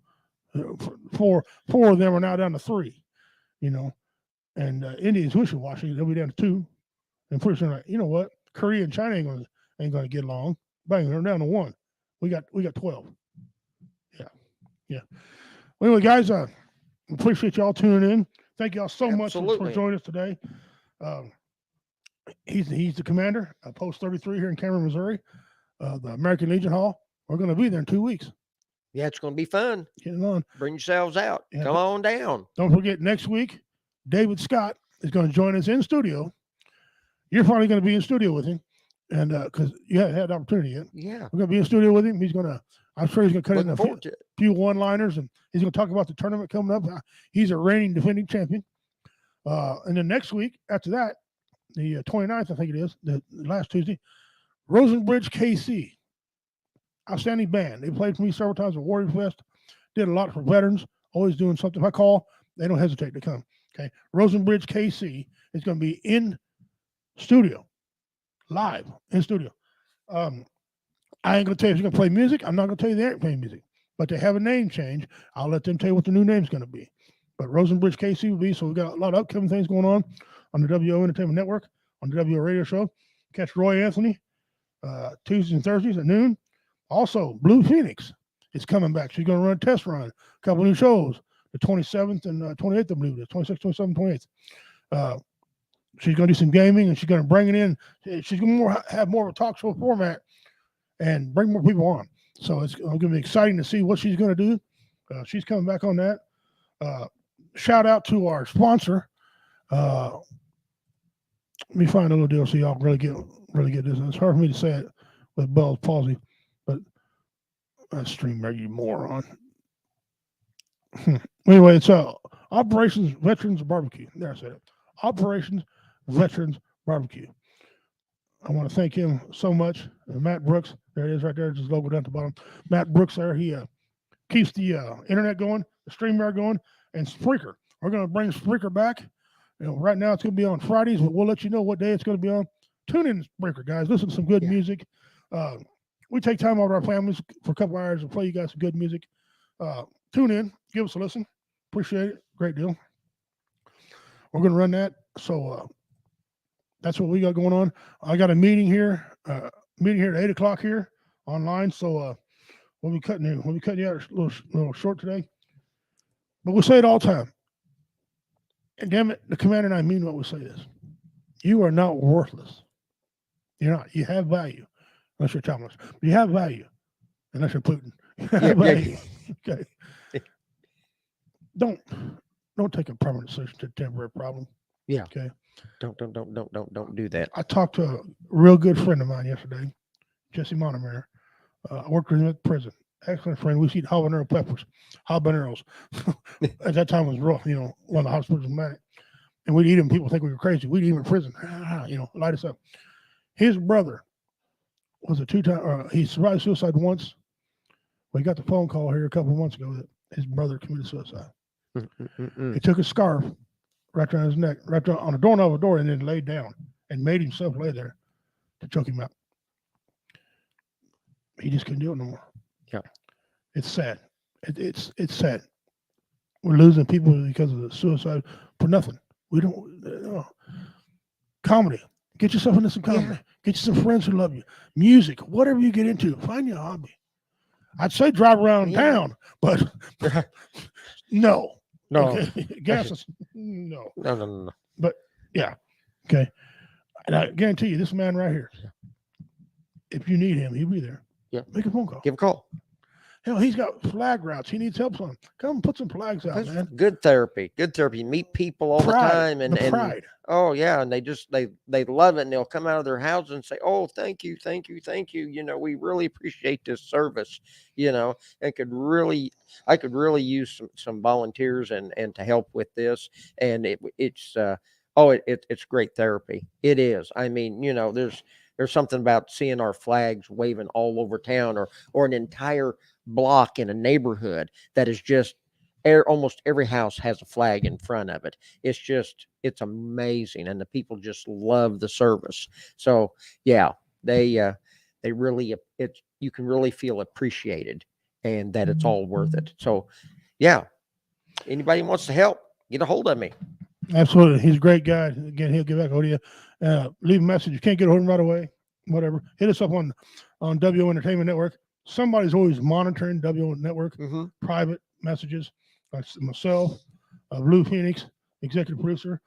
Four of them are now down to 3, and India's wishy-washy. They'll be down to 2. And pretty soon, you know what? Korea and China ain't gonna get along. Bang, they're down to 1. We got 12. Yeah. Well, anyway, guys, appreciate y'all tuning in. Thank y'all so much for joining us today. He's the commander of Post 33 here in Cameron, Missouri, the American Legion Hall. We're going to be there in 2 weeks. Yeah, it's going to be fun. Getting on. Bring yourselves out. Yeah, Come on down. Don't forget, next week, David Scott is going to join us in studio. You're probably going to be in studio with him, and because you haven't had the opportunity yet. Yeah. We're going to be in studio with him. I'm sure he's going to cut in a Forward to it. few one-liners, and he's going to talk about the tournament coming up. He's a reigning defending champion. And then next week, after that, the 29th, I think it is, the last Tuesday, Rosenbridge KC. Outstanding band. They played for me several times at Warrior Fest. Did a lot for veterans. Always doing something. If I call, they don't hesitate to come. Okay. Rosenbridge KC is going to be in studio, live in studio. I ain't going to tell you if they're going to play music. I'm not going to tell you they ain't playing music. But they have a name change. I'll let them tell you what the new name's going to be. But Rosenbridge KC will be. So we've got a lot of upcoming things going on the WO Entertainment Network, on the WO Radio Show. Catch Roy Anthony Tuesdays and Thursdays at noon. Also, Blue Phoenix is coming back. She's going to run a test run, a couple new shows, the 27th and 28th, I believe, the 26th, 27th, 28th. She's going to do some gaming, and she's going to bring it in. She's going to have more of a talk show format and bring more people on. So it's going to be exciting to see what she's going to do. She's coming back on that. Shout out to our sponsor. Let me find a little deal so y'all really get this. It's hard for me to say it with Bell's palsy. But StreamYard, you moron. Anyway, it's Operations Veterans Barbecue. There, I said it. Operations Veterans Barbecue. I want to thank him so much. Matt Brooks, there it is right there, just logo down at the bottom. Matt Brooks there, he keeps the internet going, the StreamYard going, and Spreaker. We're going to bring Spreaker back. Right now it's going to be on Fridays, but we'll let you know what day it's going to be on. Tune in, Spreaker, guys. Listen to some good music. We take time out of our families for a couple hours to play you guys some good music. Tune in, give us a listen. Appreciate it. Great deal. We're going to run that. So that's what we got going on. I got a meeting here at 8 o'clock here online. So we'll be cutting you out a little short today. But we'll say it all the time. And damn it, the commander and I mean what we say this. You are not worthless. You're not. You have value. Unless you're Thomas. You have value. Unless you're Putin. You have value. Okay. Don't take a permanent solution to a temporary problem. Yeah. Okay. Don't do that. I talked to a real good friend of mine yesterday, Jesse Monomer. I worked with him at the prison. Excellent friend. We eat habanero peppers, habaneros. At that time it was rough, one of the hospitals in Manic. And we'd eat them. People think we were crazy. We'd eat them in prison. Light us up. His brother was a 2-time, he survived suicide once. We got the phone call here a couple of months ago that his brother committed suicide. He took a scarf wrapped around his neck, wrapped on a doorknob of a door, and then laid down and made himself lay there to choke him out. He just couldn't do it no more. Yeah. It's sad. It's sad. We're losing people because of the suicide for nothing. We don't. Comedy. Get yourself into some comedy. Get you some friends who love you. Music, whatever you get into, find your hobby. I'd say drive around town, but no. Okay. Gas is no. No. But yeah. Okay. And I guarantee you, this man right here, if you need him, he'll be there. Yeah. Make a phone call. Give a call. Hell, he's got flag routes. He needs help on. Come put some flags out, man. Good therapy. Good therapy. You meet people all the time, and pride. Oh yeah, and they love it, and they'll come out of their house and say, "Oh, thank you. You know, we really appreciate this service. You know, I could really use some volunteers and to help with this, and it's great therapy. It is. I mean, you know, there's something about seeing our flags waving all over town, or an entire block in a neighborhood that is just almost every house has a flag in front of it. It's amazing, and the people just love the service. So yeah, they really, you can really feel appreciated, and that it's all worth it. So yeah, anybody wants to help, get a hold of me. Absolutely, he's a great guy. Again, he'll get back hold of you. Leave a message. You can't get a hold of him right away. Whatever, hit us up on WO Entertainment Network. Somebody's always monitoring WO Network. Private messages. Myself, Blue Phoenix, executive producer,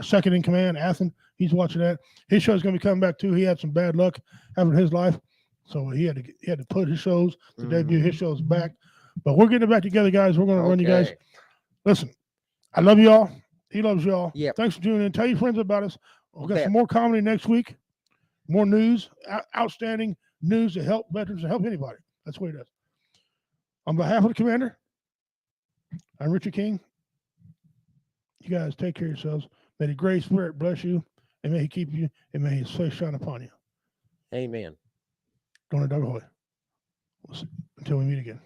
second in command, Athen. He's watching that. His show's going to be coming back too. He had some bad luck having his life, so he had to put his shows to debut. His show's back, but we're getting it back together, guys. We're going to run you guys. Listen, I love you all. He loves y'all. Yeah. Thanks for tuning in. Tell your friends about us. We've got some more comedy next week. More news, outstanding news to help veterans, to help anybody. That's what he does. On behalf of the commander, I'm Richard King. You guys take care of yourselves. May the great spirit bless you, and may he keep you, and may his face shine upon you. Amen. Don't Doug Hoy. Until we meet again.